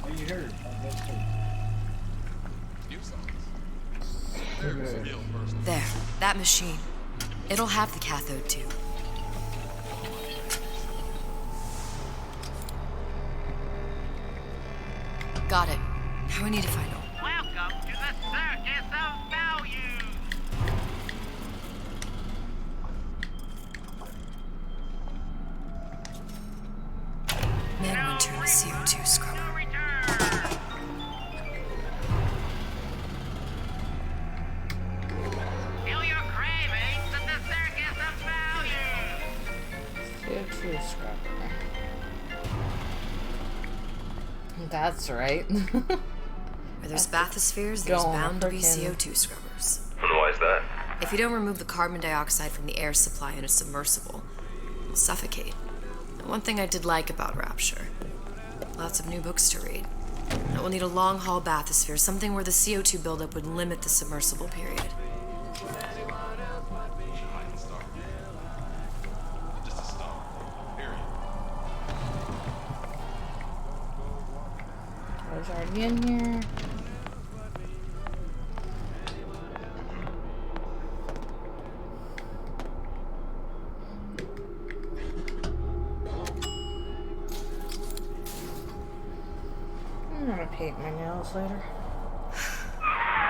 Oh, you heard. There, that machine. It'll have the cathode tube. Got it. Now we need to find out. Welcome to the Circus of Value. Man Winter in a CO2 scrubber. Feel your cravings at the Circus of Value. CO2 scrubber. That's right. Where there's bathyspheres, there's bound to be CO2 scrubbers. Why is that? If you don't remove the carbon dioxide from the air supply in a submersible, you'll suffocate. And one thing I did like about Rapture, lots of new books to read. And we'll need a long-haul bathysphere, something where the CO2 buildup would limit the submersible period. I was already in here. I'm gonna paint my nails later.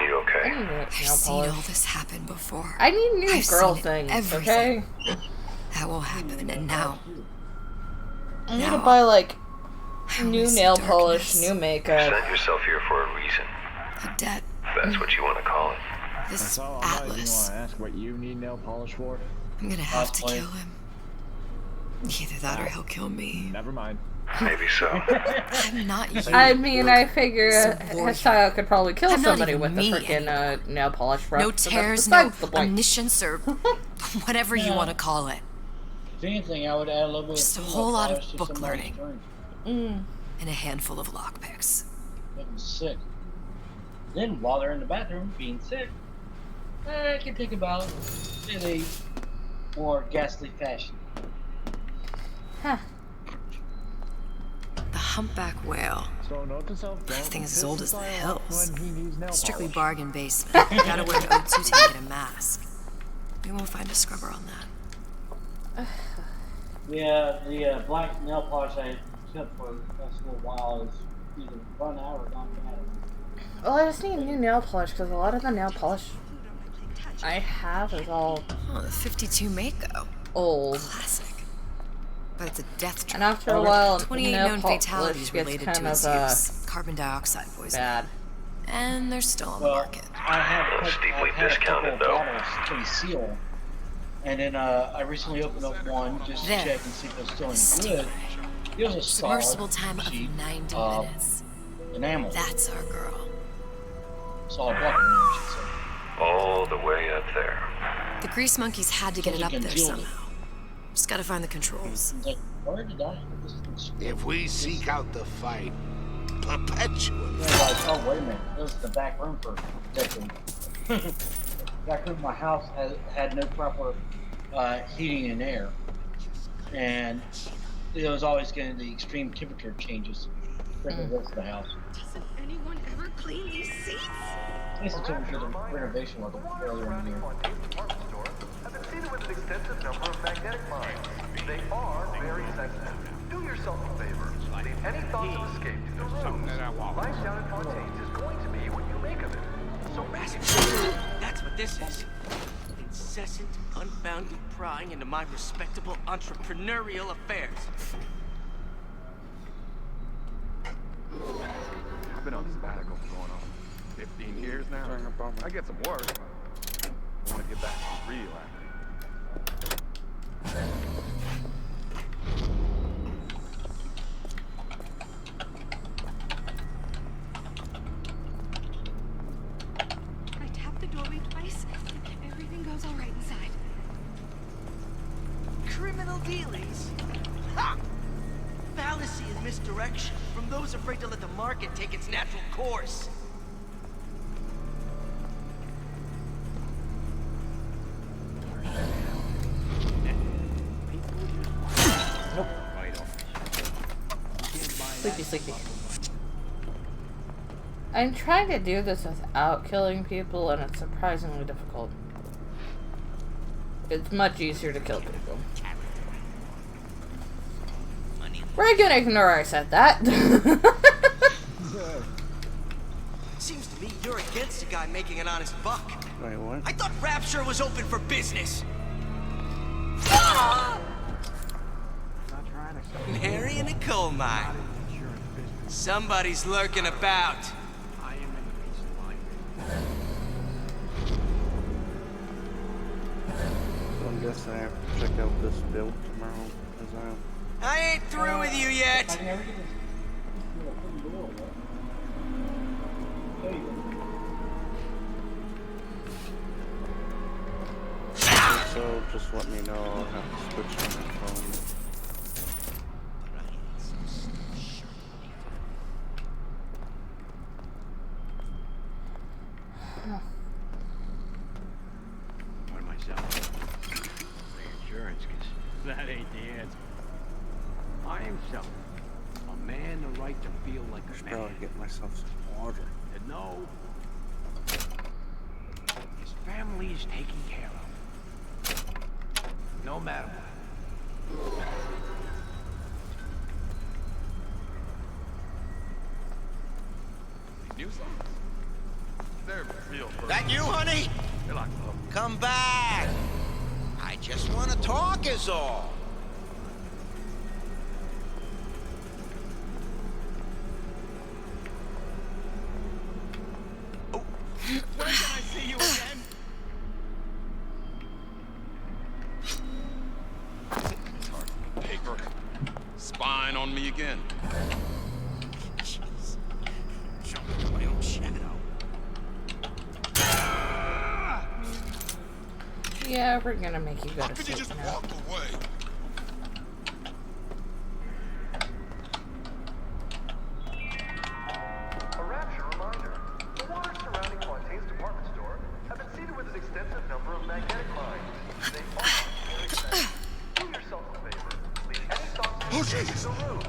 You okay? I need nail I've polish. seen all this happen before. I need new I've girl seen things, everything. okay? That will happen, and now... I need to Now, buy, like, I new only see nail darkness. polish, new You makeup. sent yourself here for a reason. A debt. If that's what you want to call it. This So, Atlas. you want to ask what you need nail polish for? I'm gonna have to kill him. Either that or he'll kill me. Never mind. Maybe so. I'm not you. I mean, I figure Subordinate. Haseo could probably kill I'm not somebody even with the me freaking nail polish brush. No but that's tears, no besides the point. omniscience, or whatever you want to call it. If anything, I would add a little bit Just a of whole lot polish of to book somebody's learning. drink. And a handful of lockpicks. Make them sick. Then, while they're in the bathroom being sick, I can think about it in a more ghastly fashion. Huh. The humpback whale. So note to self, That don't thing is as piss old the as the guy off hills. when he needs nail Strictly polish. bargain basement. You gotta wear an O2 tank and a mask. We won't find a scrubber on that. Yeah, the black nail polish I kept for a little while is either run out or gone bad. Well, I just need new nail polish because a lot of the nail polish I have is all Oh, the 52 Mako. old. Classic. But it's a death trap. And after a while, 28 nail known polish fatalities gets related kind to its of use. Carbon dioxide poisoning. bad. And they're still on the market. I have Steeply I've had a couple discounted, of though. bottles to seal, and then I recently opened up one just to There. check and see if it was still any good. It was a Submersible solid time of sheet 90 of minutes. enamel. That's our girl. Solid block enamel, I should say. All the way up there. The grease monkeys had to get it up there concealed it. somehow. Just gotta find the controls. It's like, where did I? If we seek out the fight perpetually. Like, oh wait a minute, it was the back room for decades. Back room of my house had no proper heating and air, and it was always getting the extreme temperature changes for the rest of the house. Doesn't anyone ever clean these seats? At least until we did a renovation work earlier in the year. Have been seated with an extensive number of magnetic mines. They are very sensitive. Do yourself a favor. Leave any thoughts of escape to the rooms. Life down at Fontaine's is going to be what you make of it. So That's what this is. incessant, unbounded prying into my respectable entrepreneurial affairs. I've been on sabbatical for going on 15 years now. I get some work. I want to get back to the real acting. I tapped the doorway twice. Everything goes all right inside. Criminal dealings? Ha! Fallacy and misdirection from those afraid to let the market take its natural course. Nope. Sleepy, sleepy. I'm trying to do this without killing people, and it's surprisingly difficult. It's much easier to kill people. We're gonna ignore I said that. Seems to me you're against a guy making an honest buck. Wait, what? I thought Rapture was open for business. Mary in a coal mine. Somebody's lurking about. So I'm guessing I have to check out this build tomorrow. I ain't through with you yet. So just let me know. I'll have to switch on my phone. For myself. Insurance, because that ain't the answer. I am self. A man the right to feel like a man. Probably get myself some water. To know his family is taken care of. No matter what. These new songs, they're real personal. That you, honey? They're like love. Come back. I just want to talk is all. When can I see you again? Paper. Spying on me again. Jeez. Show me my own shadow. Yeah, we're gonna make you go How to could you sleep just now. walk away? A Rapture reminder. The waters surrounding Fontaine's department store have been seeded with an extensive number of magnetic mines. They are very sensitive. Do yourself a favor. Leave any thoughts Oh, to Jesus. the rooms.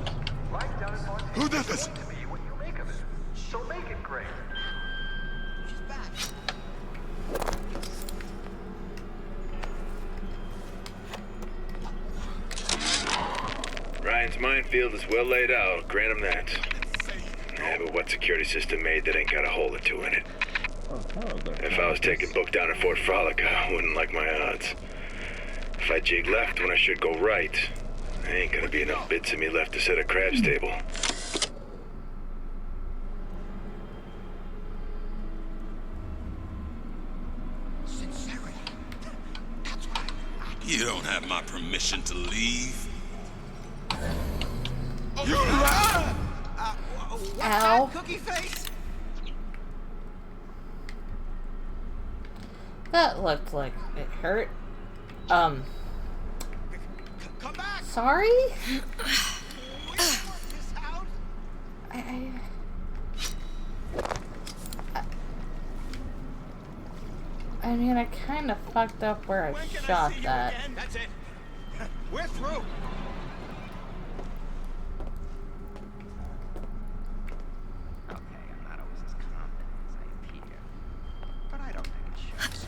Life down in Fontaine Who did this? is going to be what you make of it. So make it great. She's back. Ryan's minefield is well laid out, grant him that. Yeah, but what security system made that ain't got a hole or two in it? If I was taking book down at Fort Frolic, I wouldn't like my odds. If I jig left when I should go right, there ain't gonna be enough bits of me left to set a crab's table. Sincerity. That's what I You don't have my permission to leave. You lie! What's Ow. that, cookie face? That looked like it hurt. Come back! Sorry? We don't want this house. I mean, I kind of fucked up where I shot that. That's it. We're through. Okay, I'm not always as confident as I appear, but I don't think it shows.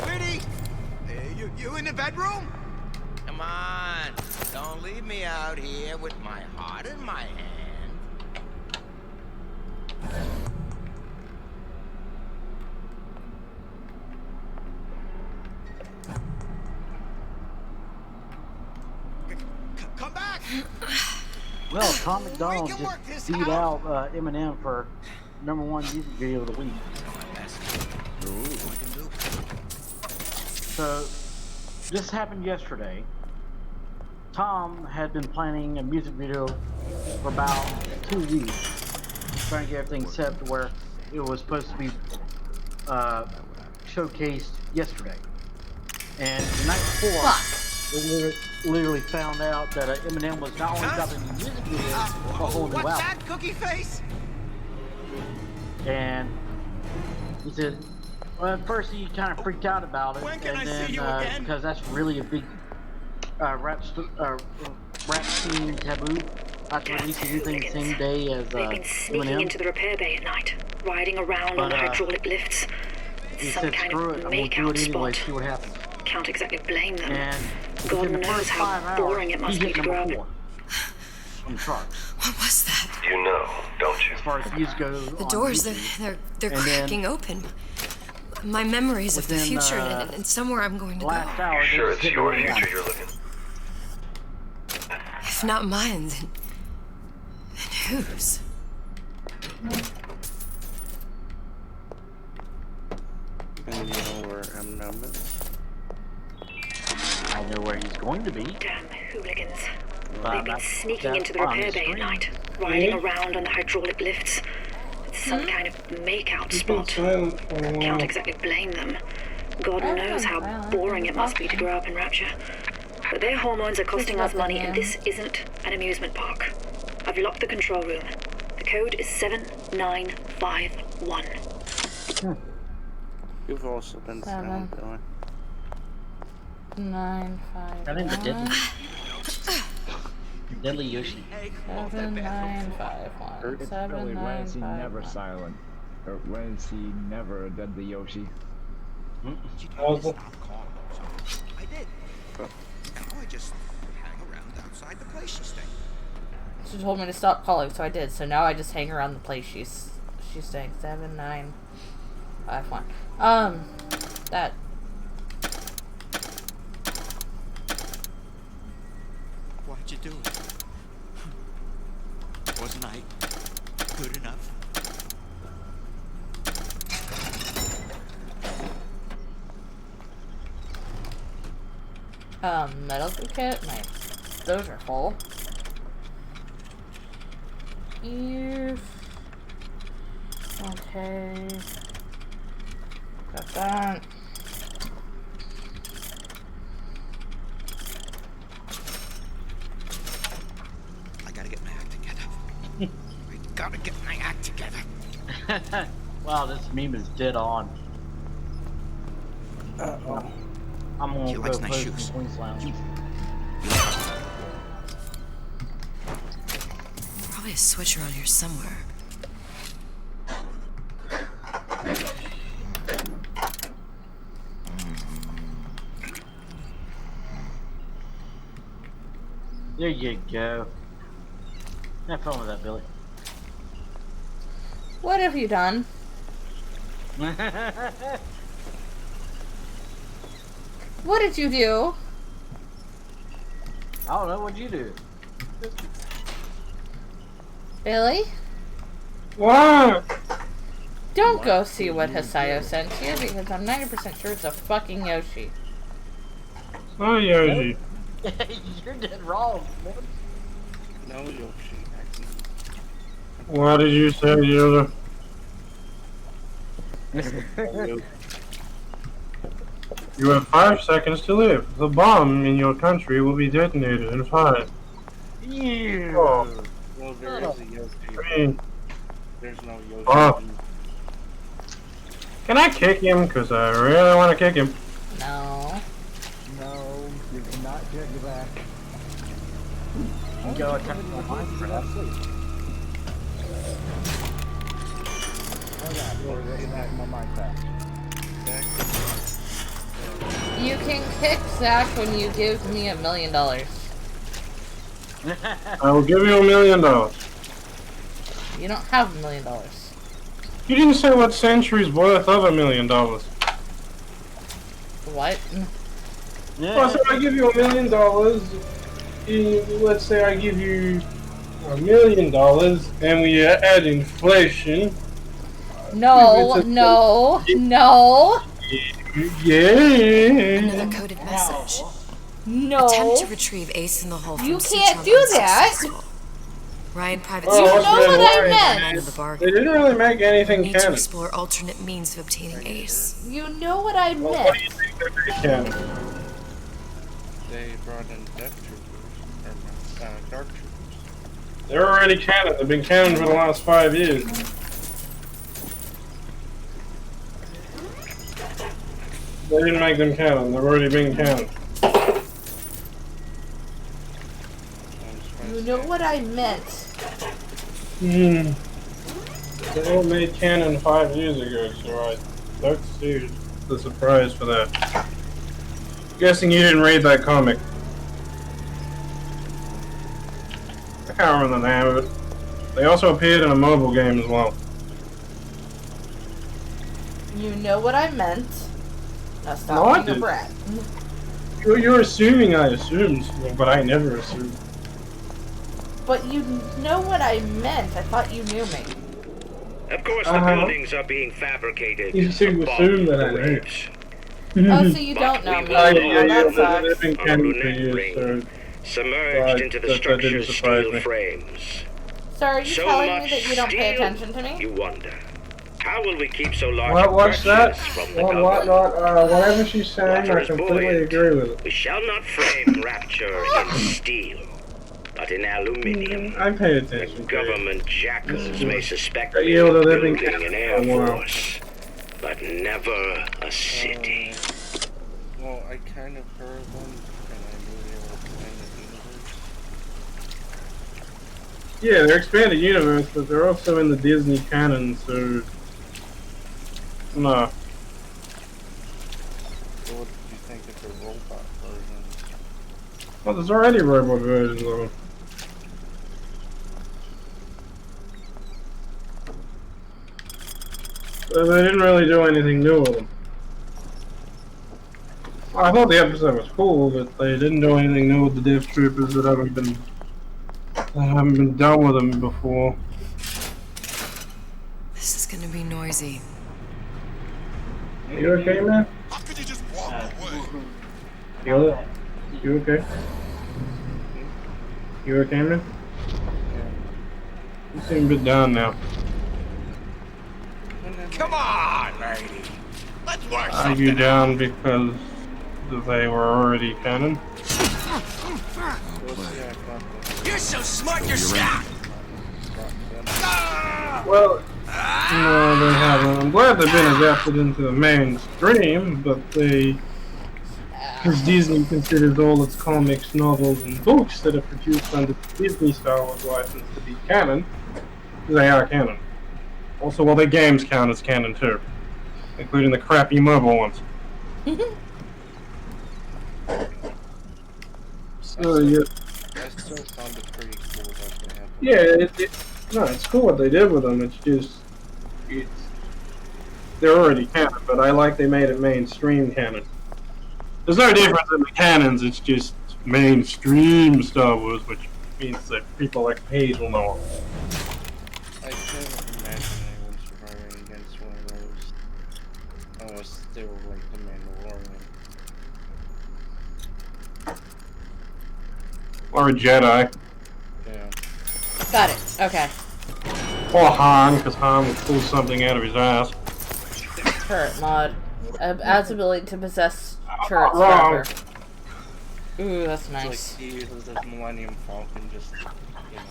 Biddy, you in the bedroom? Come on, don't leave me out here with my heart in my hand. Well, Tom McDonald just beat out Eminem for #1 music video of the week. So, this happened yesterday. Tom had been planning a music video for about 2 weeks, trying to get everything set to where it was supposed to be showcased yesterday. And the night before, we literally found out that Eminem was not only dropping a music video, but a whole new album. What's that, Cookie Face? And he said, well, at first he kind of freaked out about it, and then because that's really a big rap scene taboo, not to release anything the same day as They've been sneaking into the repair bay at night, riding around on the hydraulic lifts. It's some kind of make-out spot. See what happens. Can't exactly blame them. And God knows how boring it must be to grow up. On the chart. What was that? You know, don't you? As far as views go, The doors, they're cracking open. My memories of the future and somewhere I'm going to go. You sure it's your future you're looking? If not mine, then whose? And you know where Eminem is? I know where he's going to be. Damn hooligans. They've been sneaking into the repair bay at night, riding around on the hydraulic lifts. It's some kind of make-out spot. Can't exactly blame them. God knows how boring it must be to grow up in Rapture. But their hormones are costing us money, and this isn't an amusement park. I've locked the control room. The code is 7951. You've also been found, Billy. 951. Deadly Yoshi. 7951. It's Billy. When is he never silent? Or when is he never a deadly Yoshi? I did. Now I just hang around outside the place she's staying. She told me to stop calling, so I did. So now I just hang around the place she's staying. 7951. That. Why'd you do it? Wasn't I good enough? Medical kit? Nice. Those are full. Okay. Got that. I gotta get my act together. I gotta get my act together. Wow, this meme is dead on. Uh-oh. I'm gonna go nice shoes. Queen's Lounge. Probably a switch around here somewhere. There you go. Have fun with that, Billy. What have you done? What did you do? I don't know. What'd you do? Billy? What? Don't go see what Haseo sent you, because I'm 90% sure it's a fucking Yoshi. Oh, Yoshi. You're dead wrong, man. No Yoshi. What did you say, Yoda? You have 5 seconds to live. The bomb in your country will be detonated in 5. Yeah. Oh. Well, there is a Yoshi. I mean, There's no Yoshi. oh. Can I kick him? Because I really want to kick him. No. No, you cannot get you back. You go attack my mind for that. You can kick Zach when you give me $1 million. I will give you $1 million. You don't have $1 million. You didn't say what century's worth of $1 million. What? Well, I said I give you $1 million. Let's say I give you $1 million, and we add inflation. No, no, no. Yeah. Another coded message. No. Attempt to retrieve Ace in the hole from You can't Suchong do that. unsuccessful. Ryan Private Oh, You know what I End meant. of the bargain. They didn't really make anything Need to canon. explore alternate means of obtaining Ace. You know what I Well, meant. what do you think they're canon? They brought in Death Troopers, or Dark Troopers. They're already canon. They've been canon for the last 5 years. They didn't make them canon. They've already been canon. You know what I meant. Hmm. They all made canon 5 years ago, so I don't see the surprise for that. Guessing you didn't read that comic. I can't remember the name of it. They also appeared in a mobile game as well. You know what I meant. Now No, stop I being a didn't. brat. You're assuming I assumed, but I never assumed. But you know what I meant. I thought you knew me. Of course, the buildings are being fabricated. You should assume that I knew. Oh, so you don't know me. Oh, that sucks. They've been canon for years, so... Submerged into the that didn't structure's surprise steel me. frames. So are you So telling me much that you don't pay steel, attention to me? You wonder. How will we keep so large a What's that? purchase from the What, government? whatever she's saying, Water I is completely buoyant. agree with it. We shall not frame rapture in steel, but in aluminium. I pay attention. The government jackals may suspect That me yield of a living building an for air a while. force, but never a city. Well, I kind of heard them, and I knew they were playing the universe. Yeah, they're expanded universe, but they're also in the Disney canon, so... No. So what did you think of the robot version? Well, there's already robot versions of them. So they didn't really do anything new with them. I thought the episode was cool, but they didn't do anything new with the Death Troopers that haven't been done with them before. This is gonna be noisy. Are you okay, man? How could you just walk away? You okay? You okay, man? You seem a bit down now. Come on, lady. Let's work Are you down because they were already canon? You're so smart, you're stuck. Well, no, they haven't. I'm glad they've been adapted into the mainstream, but because Disney considers all its comics, novels, and books that are produced under the Disney Star Wars license to be canon, they are canon. Also, well, their games count as canon too, including the crappy mobile ones. So, yeah. I still found it pretty cool that they have. Yeah, no, it's cool what they did with them. It's just, they're already canon, but I like they made it mainstream canon. There's no difference in the canons. It's just mainstream Star Wars, which means that people like Paige will know. I can't imagine anyone surviving against one of those. Unless they were like the Mandalorian. Or a Jedi. Yeah. Got it. Okay. Or Han, because Han would pull something out of his ass. Turret mod. Adds ability to possess turrets Wrong. forever. Ooh, that's It's nice. like he uses this Millennium Falcon just, you know,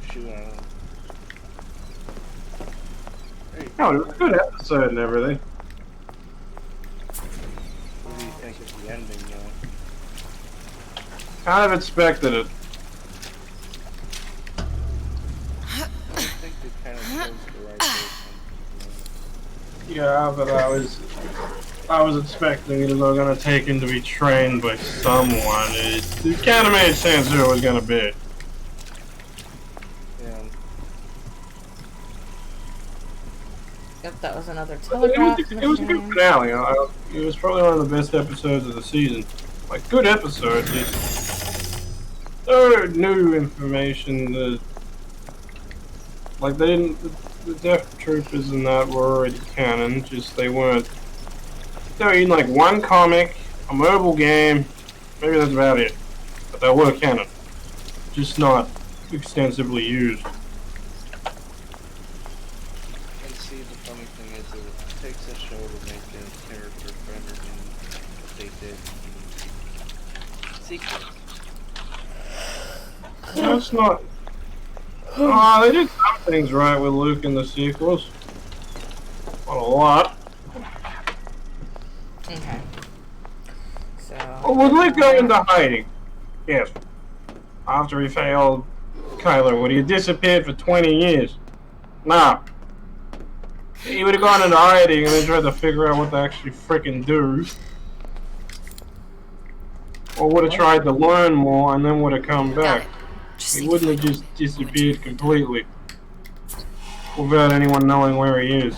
shoot at him. No, it was a good episode and everything. What do you think of the ending, though? Kind of expected it. I think they kind of chose the right person. Yeah, but I was expecting it was all gonna take him to be trained by someone. It kind of made sense who it was gonna be. Yeah. Yep, that was another It telegraph. was a good finale. It was probably one of the best episodes of the season. Like, good episode. no new information. Like they didn't. The Death Troopers and that were already canon. Just they weren't. They were in like one comic, a mobile game. Maybe that's about it. But they were canon. Just not extensively used. And see, the funny thing is that it takes a show to make a character better than they did in sequels. That's not. They did some things right with Luke in the sequels. Not a lot. Okay. So. Well, would Luke go into hiding? Yes. After he failed Kylo, would he have disappeared for 20 years? Nah. He would have gone into hiding and then tried to figure out what to actually freaking do. Or would have tried to learn more and then would have come back. He wouldn't have just disappeared completely without anyone knowing where he is.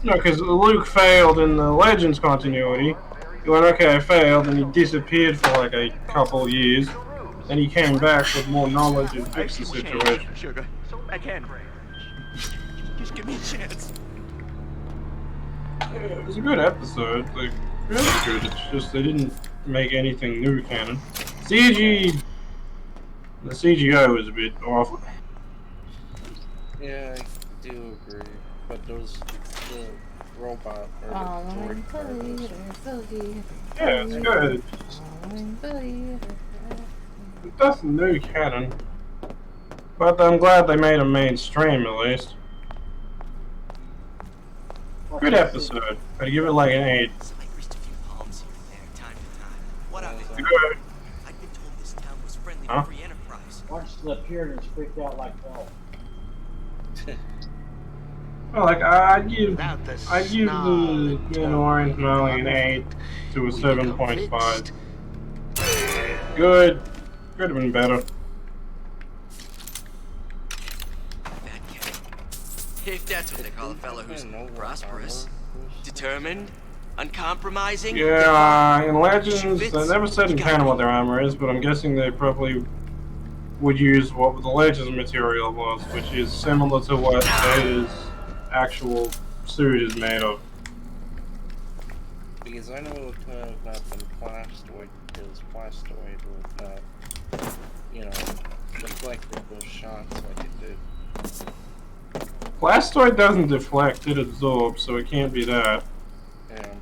No, because Luke failed in the Legends continuity. He went, okay, I failed, and he disappeared for like a couple of years. Then he came back with more knowledge and fixed the situation. Sugar, I can. Just give me a chance. Yeah, it was a good episode. Like, really good. It's just they didn't make anything new canon. The CGI was a bit awful. Yeah, I do agree. But the robot or the droid part yeah, it's good. That's new canon. But I'm glad they made him mainstream at least. Good episode. I'd give it like an 8. Good. Huh? Once the Puritans freaked out like hell. Well, like I'd give the Mandalorian finale an 8 to a 7.5. Good. Could have been better. If that's what they call a fellow who's prosperous, determined, uncompromising. Yeah, in Legends, they never said in canon what their armor is, but I'm guessing they probably would use what the Legends material was, which is similar to what Vader's actual suit is made of. Because I know it could have not been plastoid, because plastoid would not, you know, deflect those shots like it did. Blastoid doesn't deflect, it absorbs, so it can't be that. Yeah.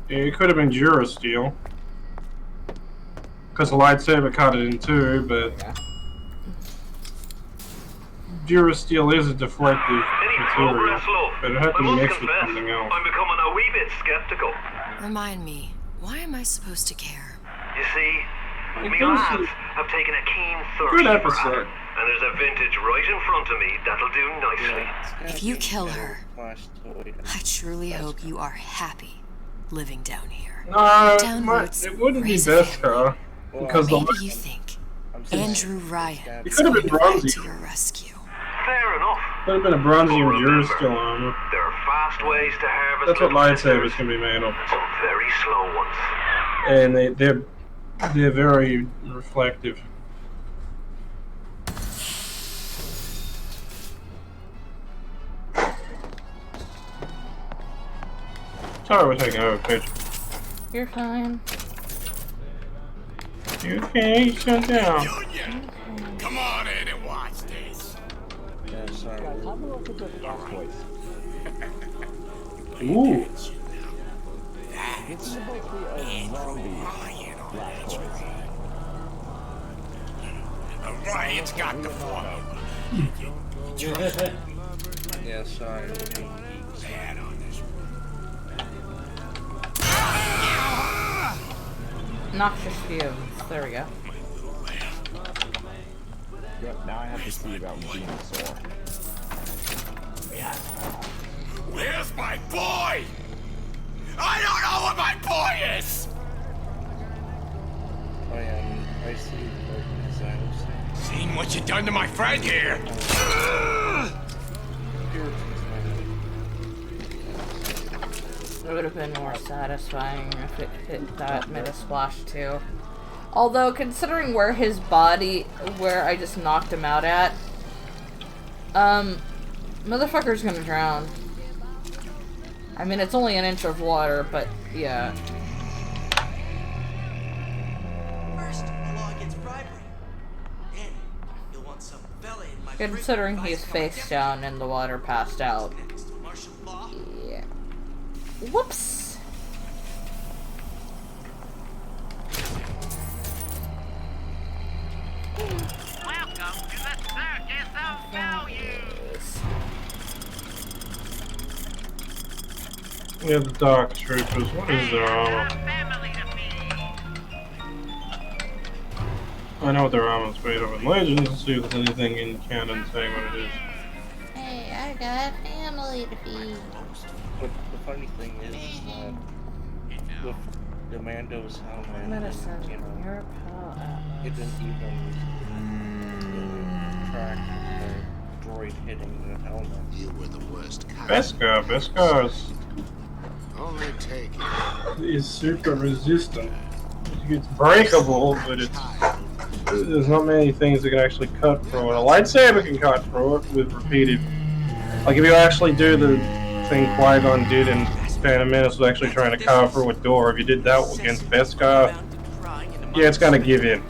It could have been Durasteel. Because the lightsaber cut it in two, but Durasteel is a deflective material, but it had to be mixed with something else. I'm becoming a wee bit skeptical. Remind me, why am I supposed to care? You see, me lads have taken a keen thirst Good for episode. her, and there's a vintage right in front of me that'll do nicely. If you kill her, I truly hope you are happy living down here. No, Downwards, it wouldn't be raise a Beskar, because Maybe the you think Andrew Ryan it is could have going been to ride bronzy. to your rescue. Fair enough. Could have been a bronzium Durasteel armor. There are fast ways to harvest. That's what little lightsabers can be made of. some very slow ones. And they're very reflective. Sorry we're taking over, Paige. You're fine. You okay? Shut down. Come on in and watch this. Yeah, sorry. Guys, have a look at this black voice. Ooh. This is supposed to be a zombie black voice. Ryan's got the formula. Yeah, sorry. Noxious fumes. There we go. Yep, now I have to see about being sore. Where's my boy? I don't know what my boy is! I see what Zioreturns. Seen what you done to my friend here? It would have been more satisfying if it hit that mid a splash too. Although, considering where his body, where I just knocked him out at, motherfucker's gonna drown. I mean, it's only an inch of water, but yeah. First, the law against bribery. Then, you'll want some fella in my Considering he's face down and the water passed out. Yeah. Whoops. Welcome to the Circus of Values. We have the Dark Troopers. What is their armor? I know what their armor's made of in Legends. Let's see if there's anything in canon saying what it is. Hey, I got family to feed. But the funny thing is that with the Mando's helmet, Medicine, you know, your pal. it didn't even track the droid hitting the helmet. You were the worst kind. Beskar Only take it. is super resistant. It's breakable, but there's not many things that can actually cut through it. A lightsaber can cut through it with repeated. Like if you actually do the thing Qui-Gon did in Phantom Menace, was actually trying to carve through a door. If you did that against Beskar, yeah, it's gonna give in.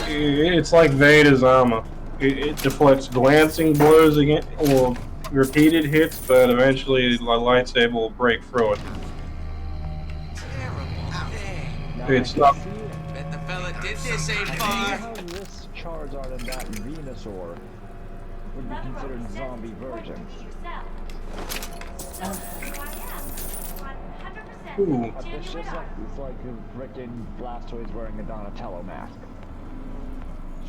It's like Vader's armor. It deflects glancing blows again or repeated hits, but eventually the lightsaber will break through it. It's not. Bet the fella did this ain't far. How this Charizard and that Venusaur would be considered zombie versions. Ooh. It's just like, it's like a frickin' Blastoise wearing a Donatello mask.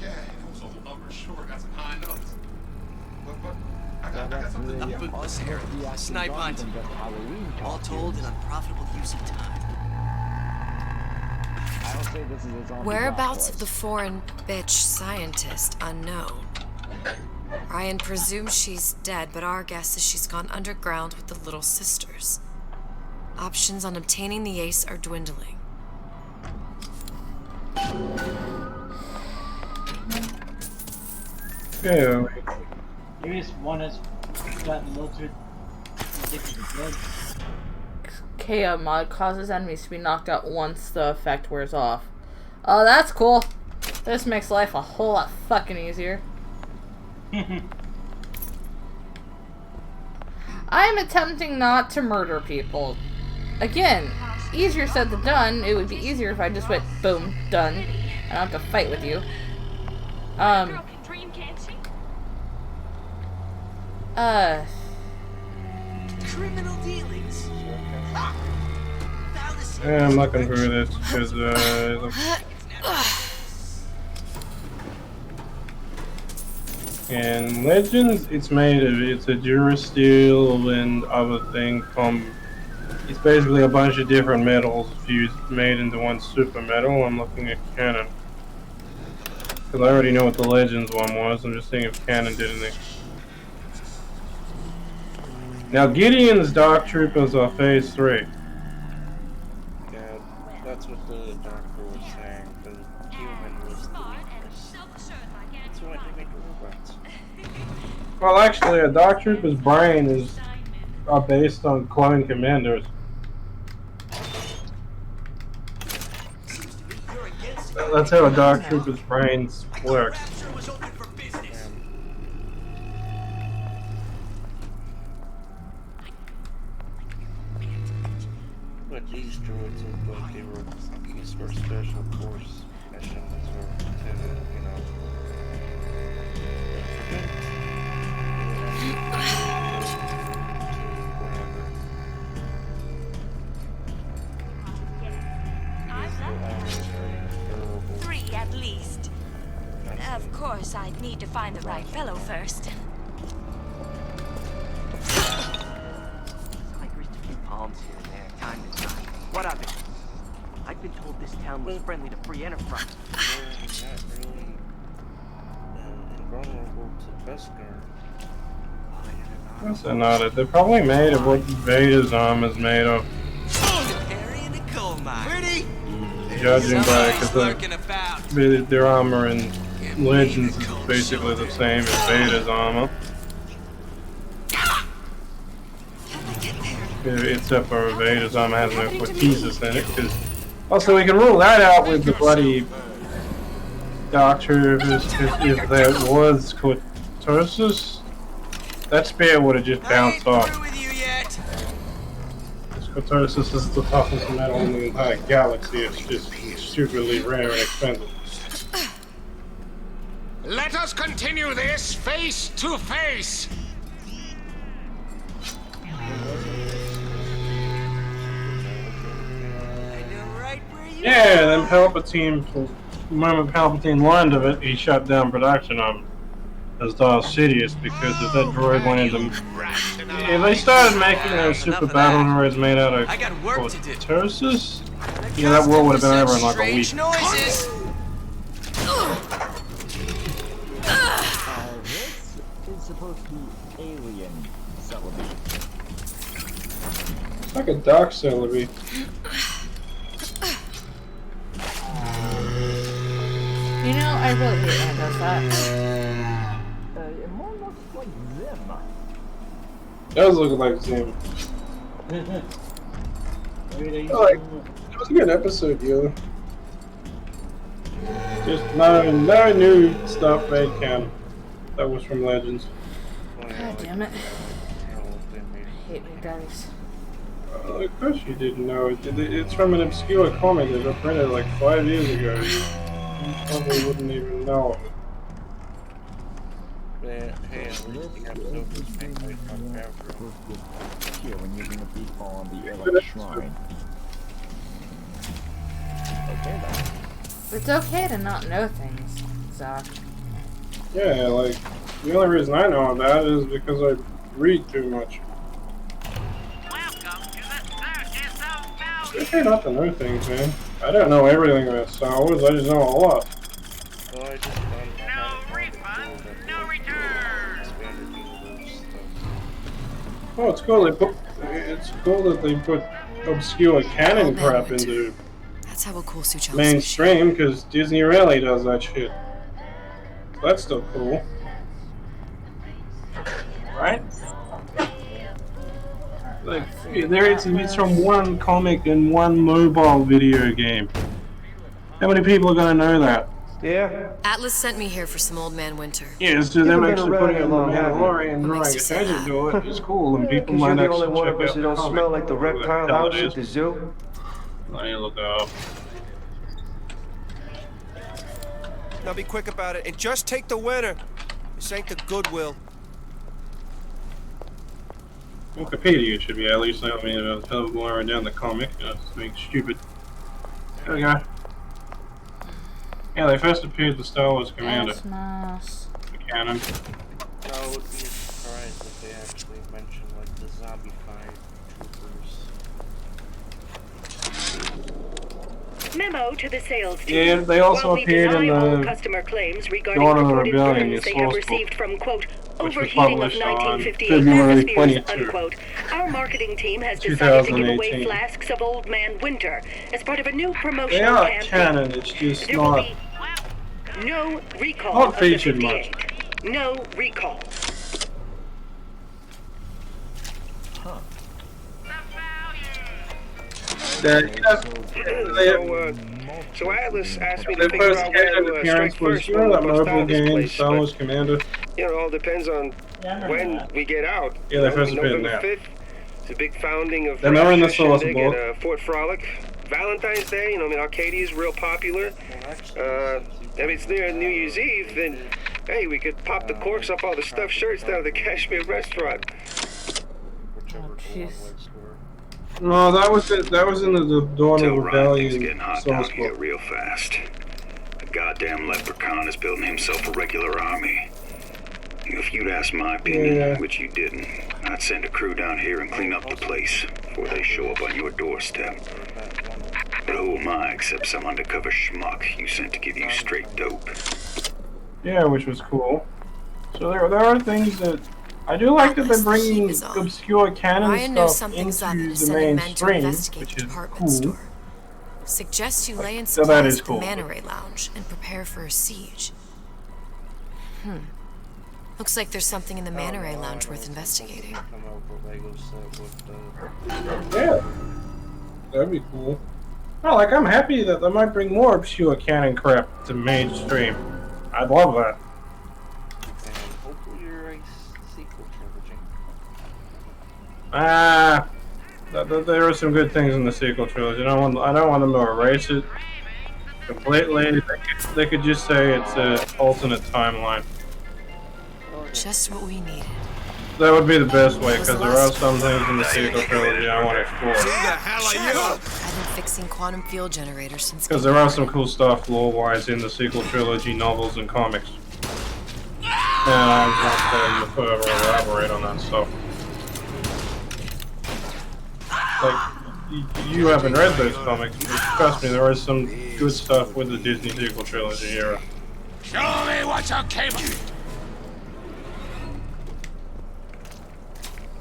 Yeah, it was a upper short. That's a high notes. But I got something. A bootless herald, a snipe hunt. All told, an unprofitable use of time. Whereabouts of the foreign bitch scientist unknown. Ryan presumes she's dead, but our guess is she's gone underground with the Little Sisters. Options on obtaining the ace are dwindling. Yeah. Maybe it's one that's gotten a little too addicted to drugs. KO mod causes enemies to be knocked out once the effect wears off. Oh, that's cool. This makes life a whole lot fucking easier. I am attempting not to murder people. Again, easier said than done. It would be easier if I just went boom, done. I don't have to fight with you. Criminal dealings. Yeah, I'm looking through this because in Legends, it's made of it's a Durasteel and other thing from. It's basically a bunch of different metals fused, made into one super metal. I'm looking at canon because I already know what the Legends one was. I'm just seeing if canon did anything. Now Gideon's Dark Troopers are Phase 3. Yeah, that's what the doctor was saying. The human was the weakness. That's why they make robots. Well, actually, a Dark Trooper's brain is based on clone commandos. That's how a Dark Trooper's brain works. But these droids look like they were used for special force missions or to, you know, Three at least. Of course, I'd need to find the right fellow first. I greased a few palms here and there, time to time. What of it? I'd been told this town was friendly to free enterprise. They're not really invulnerable to Beskar. Yes, they're not. They're probably made of what Vader's arm is made of. Judging by because their armor in Legends is basically the same as Vader's armor. Except for Vader's armor has no prosthesis in it. Cause also, we can rule that out with the bloody Doctor. If there was cortosis, that spear would have just bounced off. Cortosis is the toughest metal in the entire galaxy. It's just stupidly rare and expensive. Let us continue this face to face. Yeah, then Palpatine, the moment Palpatine learned of it, he shut down production on as Darth Sidious because if that droid went into... If they started making those super battle droids made out of cortosis, yeah, that war would have been over in like a week. This is supposed to be alien celebi. It's like a dark celebi. You know, I really hate when it does that. It more looks like Zim. Does look like Zim. Like, it was a good episode, yo. Just no new stuff made canon. That was from Legends. God damn it. I hate new dice. Of course you didn't know it. It's from an obscure comic that got printed like 5 years ago. You probably wouldn't even know. Hey, at least the episode was made by Here when using a beat ball on the airlock shrine. Okay then. It's okay to not know things, Zach. Yeah, like, the only reason I know about it is because I read too much. It's okay not to know things, man. I don't know everything about Star Wars, I just know a lot. Well, I just Oh, it's cool. It's cool that they put obscure canon crap into That's how we'll cool Suchal's mainstream, because Disney rarely does that shit. That's still cool, right? Like, it's from one comic and one mobile video game. How many people are gonna know that? Yeah. Atlas sent me here for some Old Man Winter. Yeah, so them actually putting in the Mandalorian and drawing attention to it is cool, and people might you're the actually only one of check us out who the don't comic. smell like the reptile house at the zoo. Let me look up. Now be quick about it and just take the winner. This ain't the Goodwill. Wikipedia should be at least telling me about the hell blowing down the comic. It's being stupid. There we go. Yeah, they first appeared the Star Wars Commander. That's nice. The canon. I would be surprised if they actually mention like the zombified troopers. Memo to the sales team. Yeah, they also While we appeared in deny all the customer claims regarding Dawn of the reported Rebellion, burns the they have source book, received from, quote, which was overheating of published on 1958 February atmospheres, 22, unquote. Our marketing team has decided to give away 2018. flasks of Old Man Winter as part of a new They promotional are campaign. canon, it's just There will not... be no recall Not of the featured 58. No recall. So Atlas asked me Their to figure first out where canon to appearance strike was, first you when know we that bust out mobile of this game, place, Star but, Wars Commander? you know, it all depends on when we get out. Yeah, they first appeared November now. 5th, it's a big founding of Then they're in the Rapture source shindig book. at Fort Frolic. Valentine's Day, you know, I mean, Arcadia is real popular. If it's near New Year's Eve, then, hey, we could pop the corks off all the stuffed shirts down at the Kashmir restaurant. No, that was it. That was in the Dawn Tell of Ryan things Rebellion getting hot source down here book. real fast. The goddamn leprechaun is building himself a regular army. If you'd asked my opinion, Yeah. which you didn't, I'd send a crew down here and clean up the place before they show up on your doorstep. But who am I except some undercover schmuck you sent to give you straight dope? Yeah, which was cool. So there are things that I do like that they're Atlas, the bringing heat is on. obscure canon Ryan knows stuff something's up and into is the sending men to mainstream, investigate which the is department cool. store. Suggests you lay in So that supplies is at cool. the Manta Ray Lounge and prepare for a siege. Looks like there's something in the Manta Ray Lounge worth investigating. Yeah, that'd be cool. No, like I'm happy that they might bring more obscure canon crap to mainstream. I'd love that. Hopefully you're a sequel trilogy. There are some good things in the sequel trilogy. I don't want them to erase it completely. They could just say it's an alternate timeline. Just what we needed. That would be the best way, because there are some things in the sequel trilogy I want to explore. I've been fixing quantum field generators since. Because there are some cool stuff lore-wise in the sequel trilogy novels and comics. And I want them to further elaborate on that stuff. Like, you haven't read those comics, but trust me, there is some good stuff with the Disney sequel trilogy era. Show me what you're capable.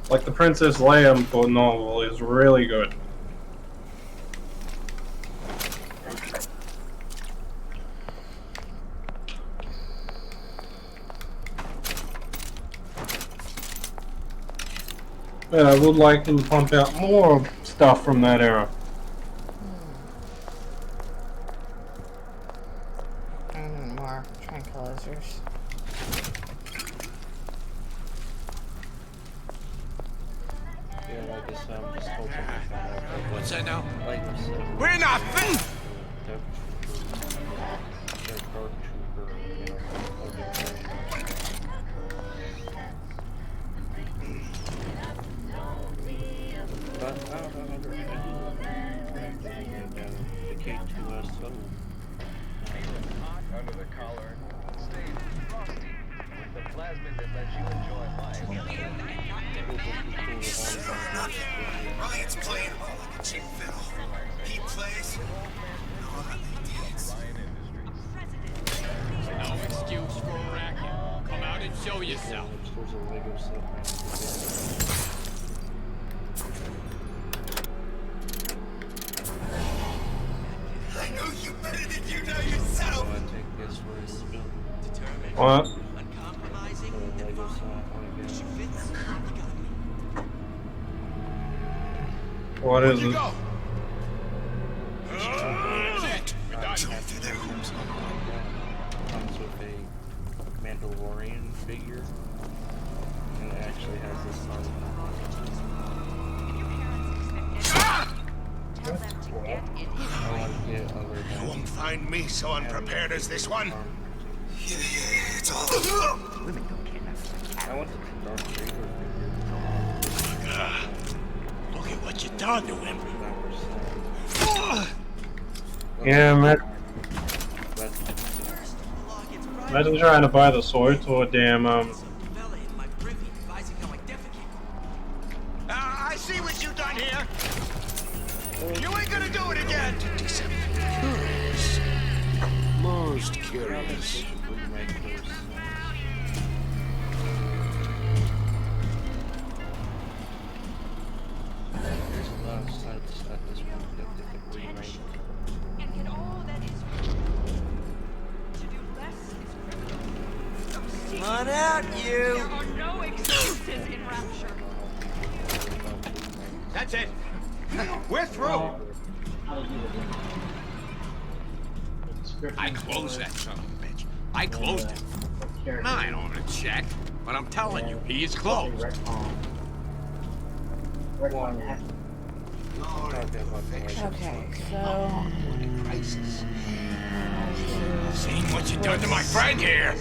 Like the Princess Leia novel is really good. And I would like them to pump out more stuff from that era. More tranquilizers. What's that now? We're not fin. Under the collar, stay frosty with the plasmid that lets you enjoy life. Ryan's playing all like a cheap fiddle. He plays, no other dance. No excuse for a racket. Come out and show yourself. I know you better than you know yourself. What? What is it? Comes with a Mandalorian figure, and it actually has this on. You won't find me so unprepared as this one. It's all. Women don't care. I want the Darth Vader figure. Look at what you done to him. Yeah, man. Imagine trying to buy the sword to a damn I see what you done here. You ain't gonna do it again. Curious. Most curious. There's a lot of sites at this point that they could remake. And get all that is to do less is Come on out, you! There are no excuses in Rapture. That's it. We're through. I closed that son of a bitch. I closed it. Now I don't want to check, but I'm telling you, he is closed. Okay, so. Seen what you done to my friend here.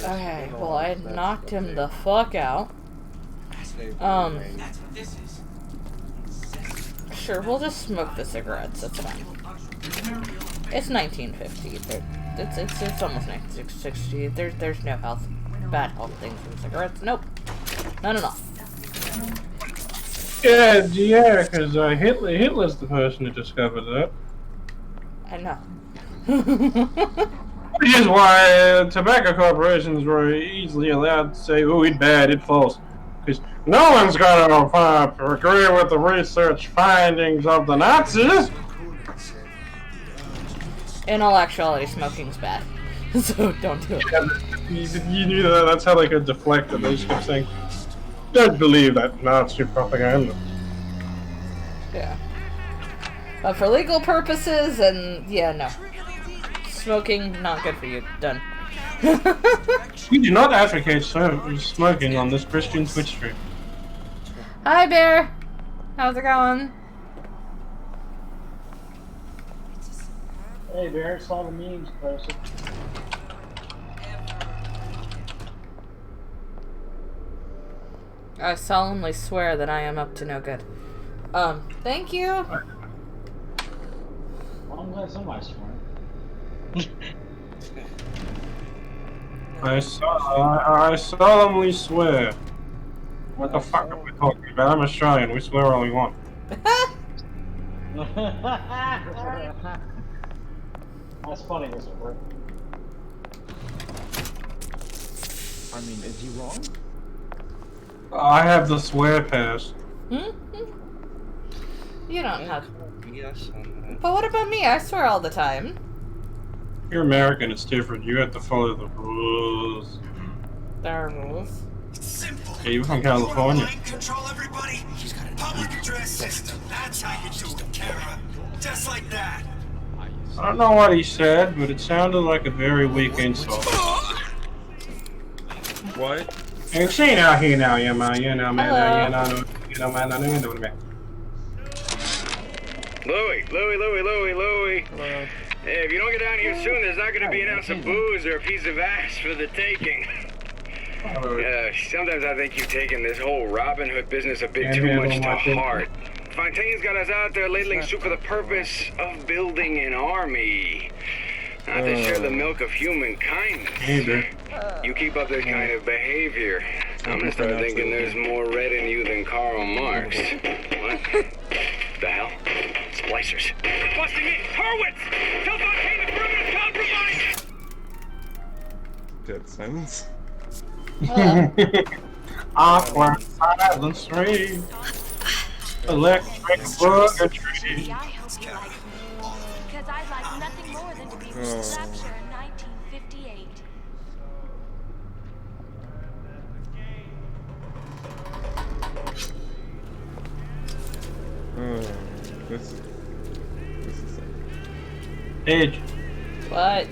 Okay, well, I knocked him the fuck out. Sure, we'll just smoke the cigarettes, that's fine. It's 1950. It's almost 1960. There's no bad health things in cigarettes. Nope. None at all. Yeah, because Hitler's the person who discovered that. I know. Which is why tobacco corporations were easily allowed to say, "Oh, it's bad, it's false," because no one's gonna agree with the research findings of the Nazis. In all actuality, smoking's bad, so don't do it. You knew that. That's how they could deflect it. They just kept saying, "Don't believe that Nazi propaganda." Yeah. But for legal purposes, and yeah, no. Smoking, not good for you. Done. We do not advocate smoking on this Christian Twitch stream. Hi, Bear. How's it going? Hey, Bear, saw the memes posted. I solemnly swear that I am up to no good. Thank you. Well, I'm glad somebody's smart. I solemnly swear. What the fuck are we talking about? I'm Australian. We swear all we want. That's funny, Mr. Brick. I mean, is he wrong? I have the swear pass. You don't have. Yes. But what about me? I swear all the time. You're American. It's different. You have to follow the rules. There are rules. Hey, you're from California. Control everybody. Public address system. That's how you do it, Kara. Just like that. I don't know what he said, but it sounded like a very weak insult. What? And see now, here now, you know, man, man. Louie. Hey, if you don't get down here soon, there's not going to be an ounce of booze or a piece of ass for the taking. Sometimes I think you've taken this whole Robin Hood business a bit too much to heart. Fontaine's got us out there ladling soup for the purpose of building an army. Not to share the milk of human kindness. You keep up this kind of behavior, I'm gonna start thinking there's more red in you than Karl Marx. What? The hell? Splicers. They're busting me! Hurwitz! Tell Fontaine the perimeter's compromised! Dead silence. Awkward silence ring. Electric booger tree. I hope you like me, because I'd like nothing more than to be with Rapture in 1958. This is it. Edge. What?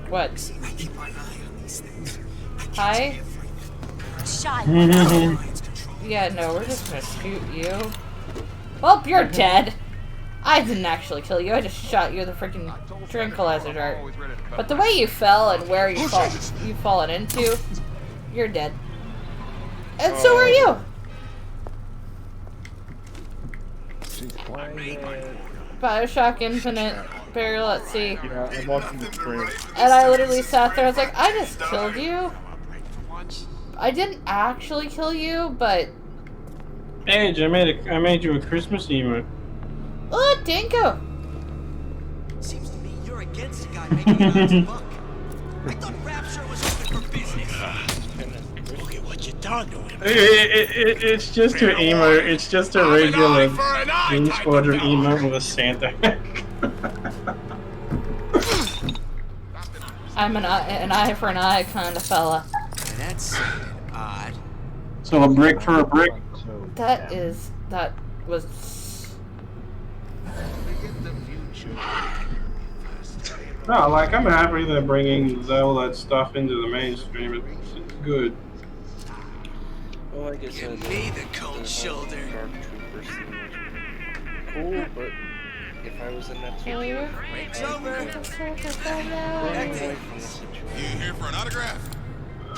What? Hi? Shy. Yeah, no, we're just gonna shoot you. Well, you're dead. I didn't actually kill you. I just shot you with a freaking tranquilizer dart. But the way you fell and where you've fallen into, you're dead. And so are you. Bioshock Infinite, Burial at Sea. Yeah, I'm watching the stream. And I literally sat there, I was like, I just killed you. I didn't actually kill you, but... Edge, I made you a Christmas emote. Oh, Dinko! Seems to me you're against a guy making lots of buck. I thought Rapture was open for business. Look at what you done to him. It's just an emote. It's just a regular Green Squadron emote with a Santa. I'm an eye for an eye kind of fella. That's odd. So a brick for a brick. That was... No, like, I'm happy they're bringing all that stuff into the mainstream. It's good. Well, I guess Give me the cold shoulder. Cool, but if I was in that situation, Break's over. You here for an autograph?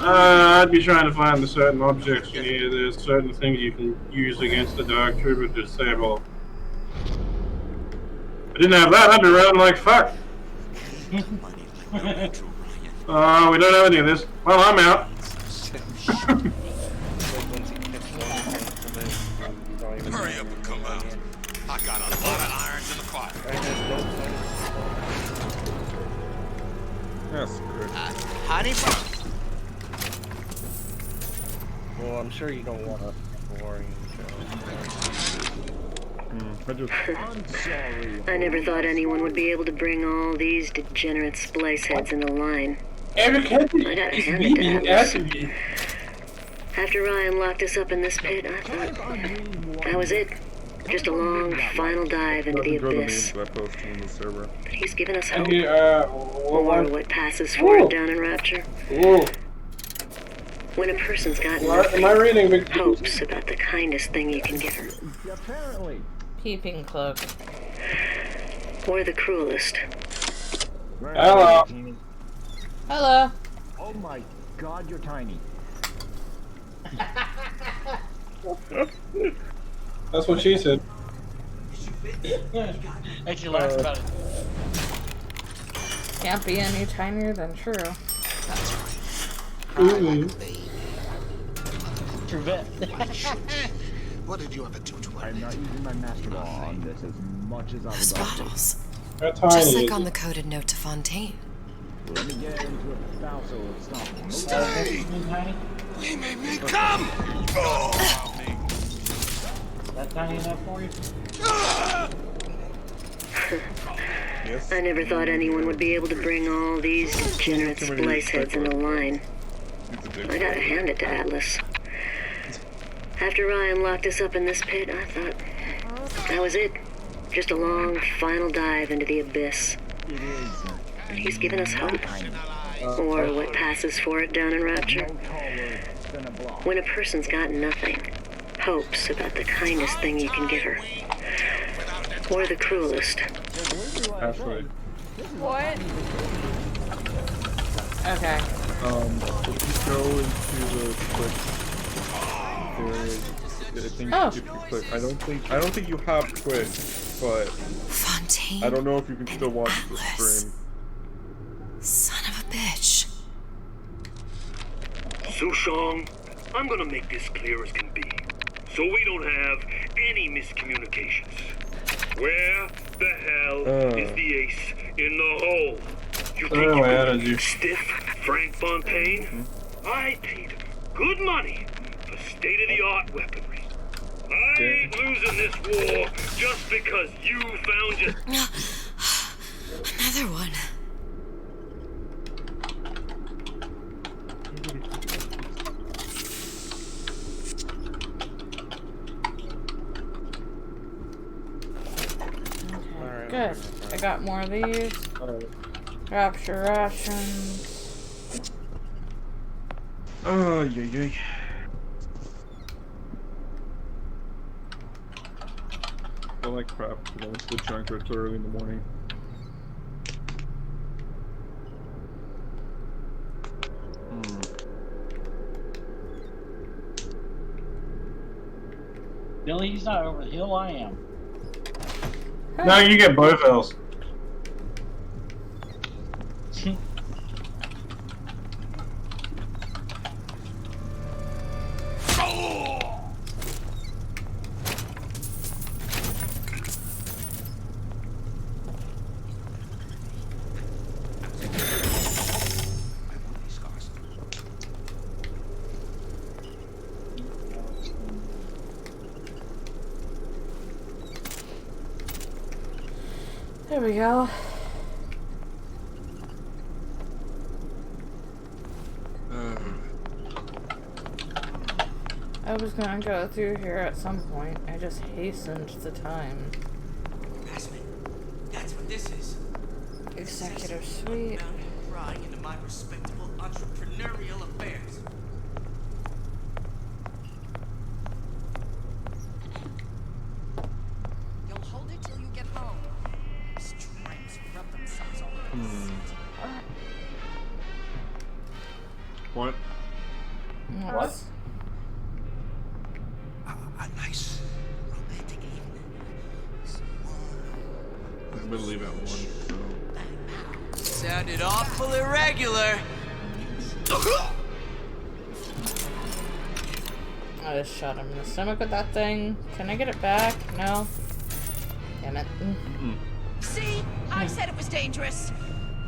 I'd be trying to find the certain objects in here. There's certain things you can use against the Dark Trooper to disable. If I didn't have that, I'd be running like fuck. We don't have any of this. Well, I'm out. Hurry up and come out. I got a lot of irons in the fire. That's good. Honey bun. Well, I'm sure you don't want a boring I'm sorry. I never thought anyone would be able to bring all these degenerate splice heads in the line. I gotta hand it to Atlas. After Ryan locked us up in this pit, I thought that was it. Just a long, final dive into the abyss. But he's given us hope. Or what passes for it down in Rapture. When a person's got nothing, hopes about the kindest thing you can give her. Apparently. Peeping cloak. Or the cruelest. Hello. Hello. Oh my god, you're tiny. That's what she said. And she laughs about it. Can't be any tinier than true. True vet. What did you ever do to her? I'm not using my master ball on this as much as I would Those like to. bottles. They're tiny. Just like on the coded note to Fontaine. Let me get into it now so it's not. Stay! We may make come! Is that tiny enough for you? I never thought anyone would be able to bring all these degenerate splice heads in a line. I gotta hand it to Atlas. After Ryan locked us up in this pit, I thought that was it. Just a long, final dive into the abyss. But he's given us hope. Or what passes for it down in Rapture. When a person's got nothing, hopes about the kindest thing you can give her. Or the cruelest. Ashley. What? Okay. If you go into the quick, I think if you click, I don't think you have quick, but Fontaine. I don't know if you can still watch the stream. Son of a bitch. Sushong, I'm gonna make this clear as can be, so we don't have any miscommunications. Where the hell is the ace in the hole? You think you can stiff Frank Fontaine? I paid good money for state-of-the-art weaponry. I ain't losing this war just because you found your... Another one. Good. I got more of these. Rapture rations. Oh, yay. I feel like crap because I went to the junkyard too early in the morning. Billy, he's not over the hill, I am. No, you get both L's. There we go. I was gonna go through here at some point. I just hastened the time. That's what this is. Executive suite. Prying into my respectable entrepreneurial affairs. You'll hold it till you get home. These tramps rub themselves all over the seat. What? What? A nice romantic evening. I'm gonna leave at 1, so... Sounded awful irregular. I just shot him in the stomach with that thing. Can I get it back? No. Damn it. See? I said it was dangerous.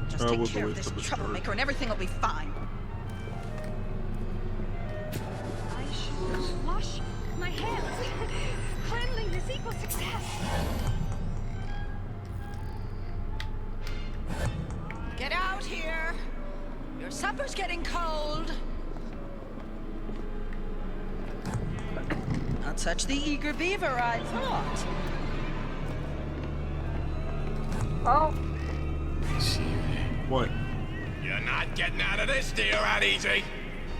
Just Just take care of this troublemaker and everything will be fine. I should wash my hands. Cleanliness equals success. Get out here. Your supper's getting cold. Not such the eager beaver I thought. Oh. What? You're not getting out of this deal that easy.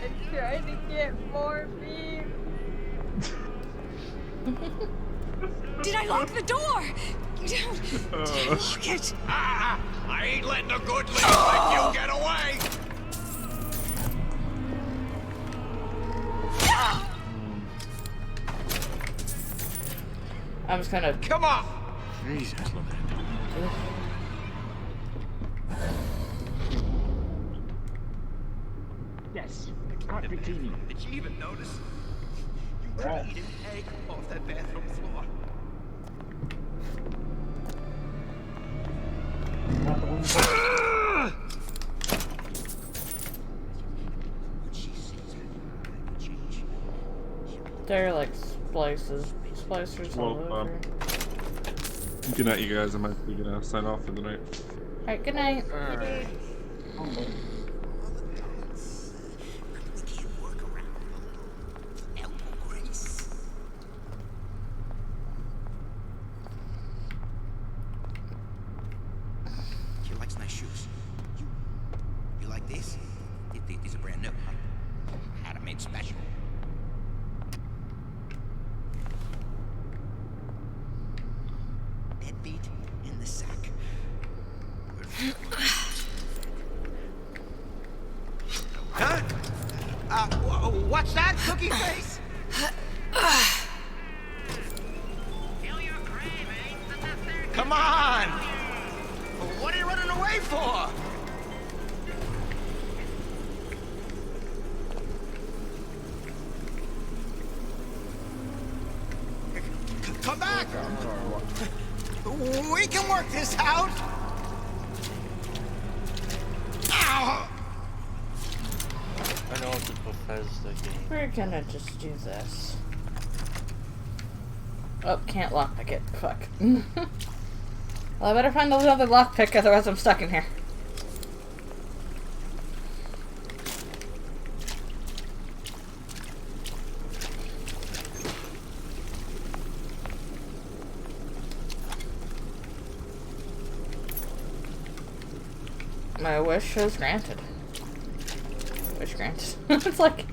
I'm trying to get more beef. Did I lock the door? Did I lock it? I ain't letting a good leader like you get away. I'm just gonna... Come on! Jesus, Yes, hot bikini. Did you even notice? You could eat an egg off that bathroom floor. There are like splicers all over. Good night, you guys. I'm actually gonna sign off for the night. Alright, good night. She likes nice shoes. You like this? These are brand new. Had them made special. Deadbeat in the sack. Huh? What's that, cookie face? Come on! What are you running away for? Come back! We can work this out! Ow! I know it's a Bethesda game. We're gonna just do this. Oh, can't lockpick it. Fuck. Well, I better find another lockpick, otherwise I'm stuck in here. My wish is granted. Wish granted. It's like...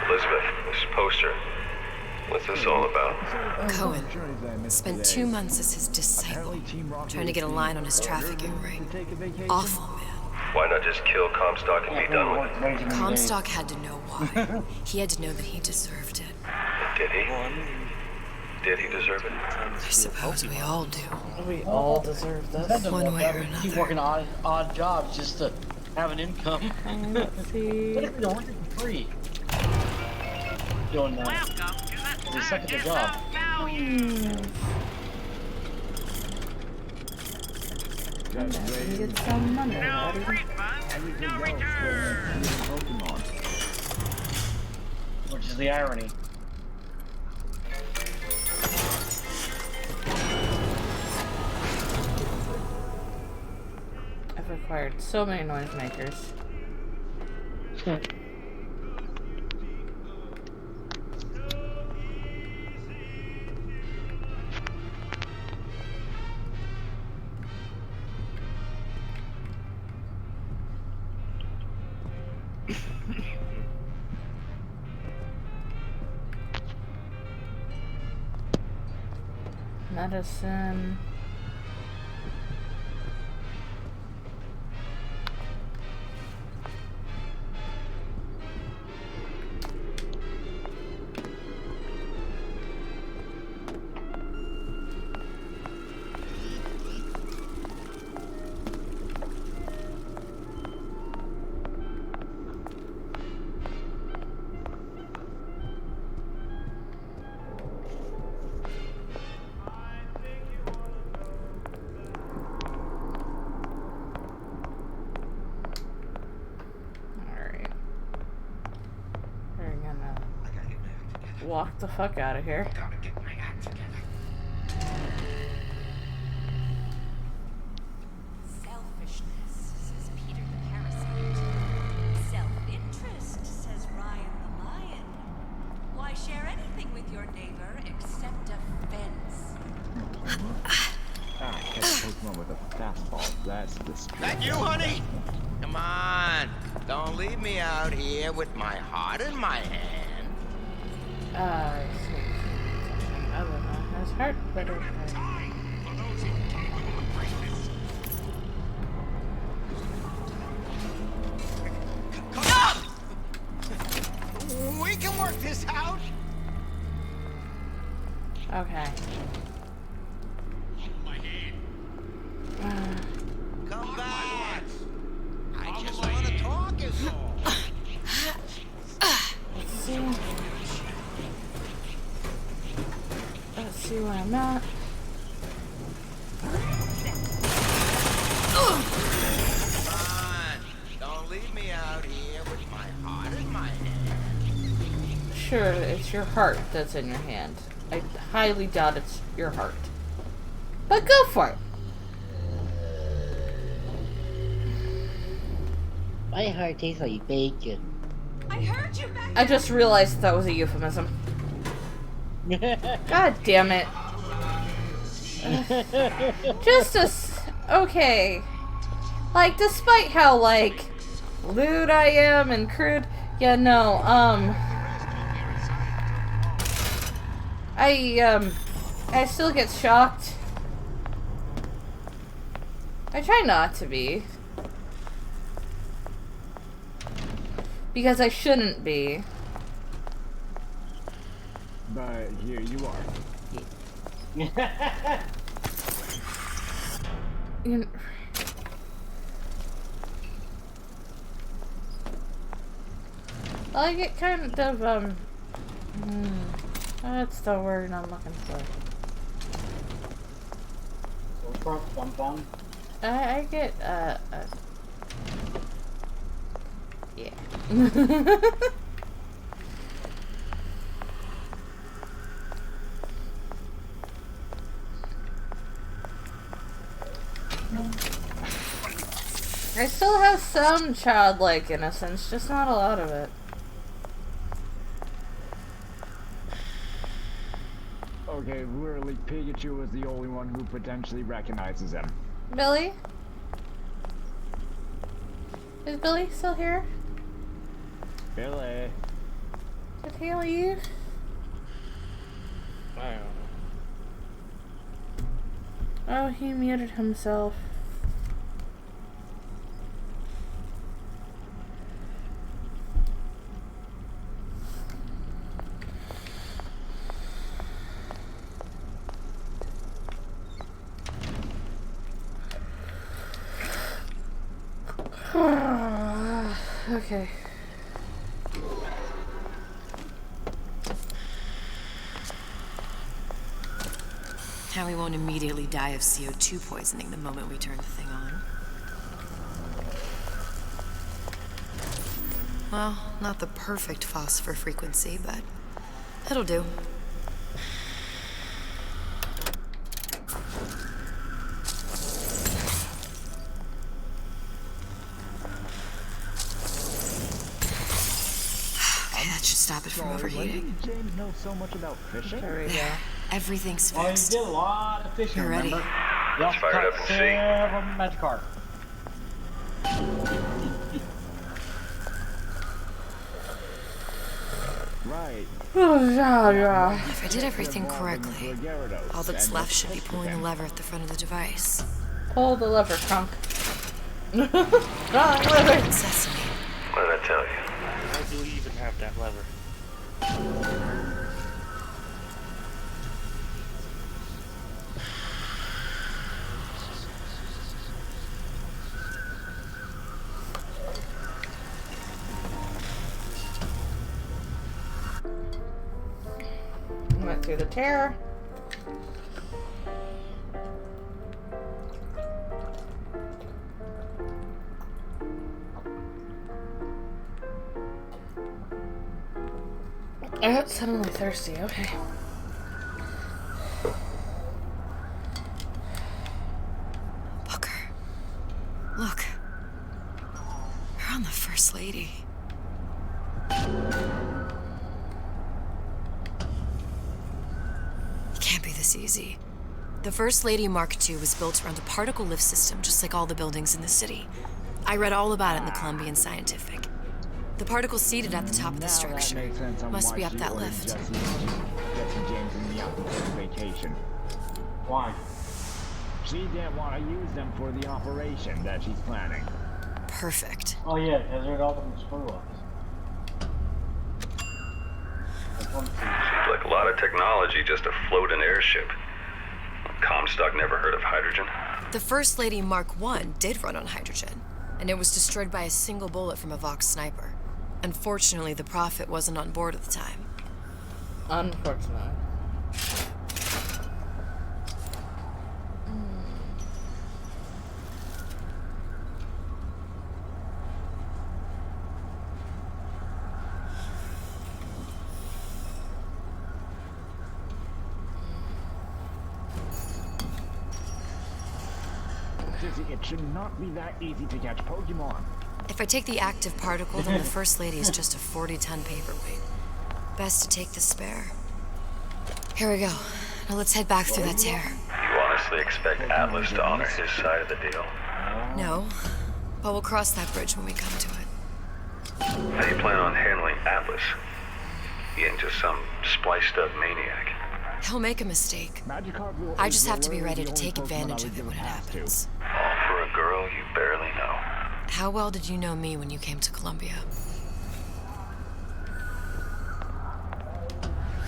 Elizabeth, this is Poster. What's this all about? Cohen spent 2 months as his disciple, trying to get a line on his trafficking ring. Awful man. Why not just kill Comstock and be done with it? Comstock had to know why. He had to know that he deserved it. Did he? Did he deserve it? I suppose we all do. We all deserve this. One way or Keep another. working odd jobs just to have an income. Let's see. What if we don't work it for free? Doing that. They suck at the job. Get some money, buddy. Which is the irony. I've acquired so many noisemakers. Medicine. walk the fuck out of here. Gotta get my act together. Selfishness, says Peter the Parasite. Self-interest, says Ryan the Lion. Why share anything with your neighbor except a fence? Catch a Pokemon with a fastball. That's the street. That you, honey? Come on. Don't leave me out here with my heart in my hand. I see. Other than his heart, but okay. We can work this out. Okay. Come back. I just want to talk is all. Let's see where I'm at. Come on. Don't leave me out here with my heart in my hand. Sure, it's your heart that's in your hand. I highly doubt it's your heart. But go for it. My heart tastes like bacon. I heard you back. I just realized that was a euphemism. God damn it. Okay. Like, despite how, like, lewd I am and crude, yeah, no, I still get shocked. I try not to be. Because I shouldn't be. But here you are. I get kind of, that's the word I'm looking for. I get, yeah. I still have some childlike innocence, just not a lot of it. Okay, literally Pikachu is the only one who potentially recognizes him. Billy? Is Billy still here? Billy. Did he leave? I don't know. Oh, he muted himself. Okay. Now we won't immediately die of CO2 poisoning the moment we turn the thing on. Well, not the perfect phosphor frequency, but it'll do. Okay, that should stop it from overheating. James knows so much about fishing. There we go. Everything's Well, you fixed. did a lot of fishing, You're ready. remember? You also Fired up caught and see. several Magikarp. Right. If I did everything correctly, all that's left should be pulling the lever at the front of the device. Pull the lever, Trunk. Wrong lever. Sesame. What did I tell you? Why do we even have that lever? Went through the tear. I got suddenly thirsty, okay. Booker. Look. We're on the First Lady. It can't be this easy. The First Lady Mark II was built around a particle lift system, just like all the buildings in the city. I read all about it in the Columbian Scientific. The particles seated at the top of the structure must be up that lift. Jesse James in the after vacation. Why? She didn't want to use them for the operation that she's planning. Perfect. Oh yeah, because they're all them screw-ups. Seems like a lot of technology just to float an airship. Comstock never heard of hydrogen. The First Lady Mark I did run on hydrogen, and it was destroyed by a single bullet from a Vox sniper. Unfortunately, the Prophet wasn't on board at the time. Unfortunately. It should not be that easy to catch Pokemon. If I take the active particle, then the First Lady is just a 40-ton paperweight. Best to take the spare. Here we go. Now let's head back through that tear. You honestly expect Atlas to honor his side of the deal? No, but we'll cross that bridge when we come to it. How do you plan on handling Atlas? He ain't just some spliced-up maniac. He'll make a mistake. I just have to be ready to take advantage of it when it happens. All for a girl you barely know. How well did you know me when you came to Columbia?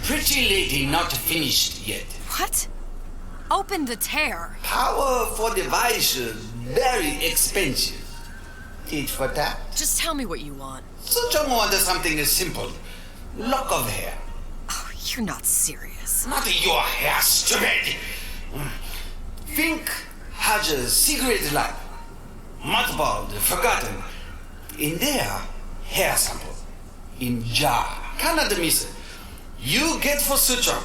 Pretty lady not finished yet. What? Open the tear. Power for device very expensive. Tit for tat. Just tell me what you want. Such a want something simple. Lock of hair. Oh, you're not serious. Not your hair, stupid. Think has a secret lab. Mothballed, forgotten. In there, hair sample. In jar. Cannot miss it. You get for suture.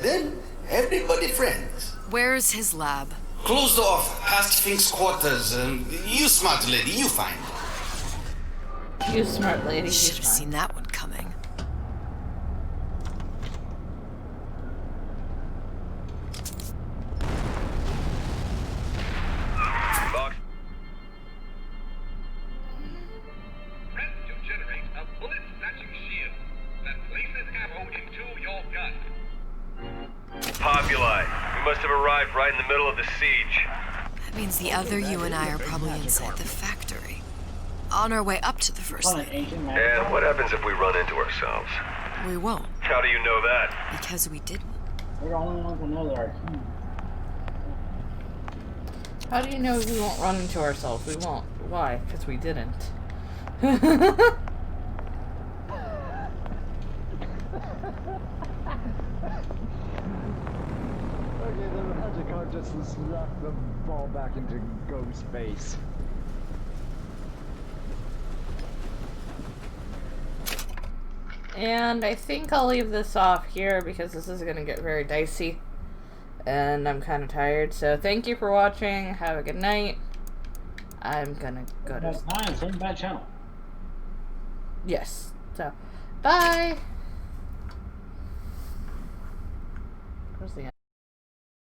Then everybody friends. Where's his lab? Closed off, past Fink's quarters. You smart lady, you find. You smart lady. Should have seen that one coming. Box. Press to generate a bullet-snatching shield that places ammo into your gun. Populi. We must have arrived right in the middle of the siege. That means the other you and I are probably inside the factory. On our way up to the First Lady. And what happens if we run into ourselves? We won't. How do you know that? Because we didn't. We're the only ones that know that are human. How do you know we won't run into ourselves? We won't. Why? Because we didn't. Okay, then the Haseo just slapped the ball back into Ghost space. And I think I'll leave this off here because this is going to get very dicey. And I'm kind of tired. So thank you for watching. Have a good night. I'm going to go to... That's same bad channel. Yes. So, bye. Where's the end?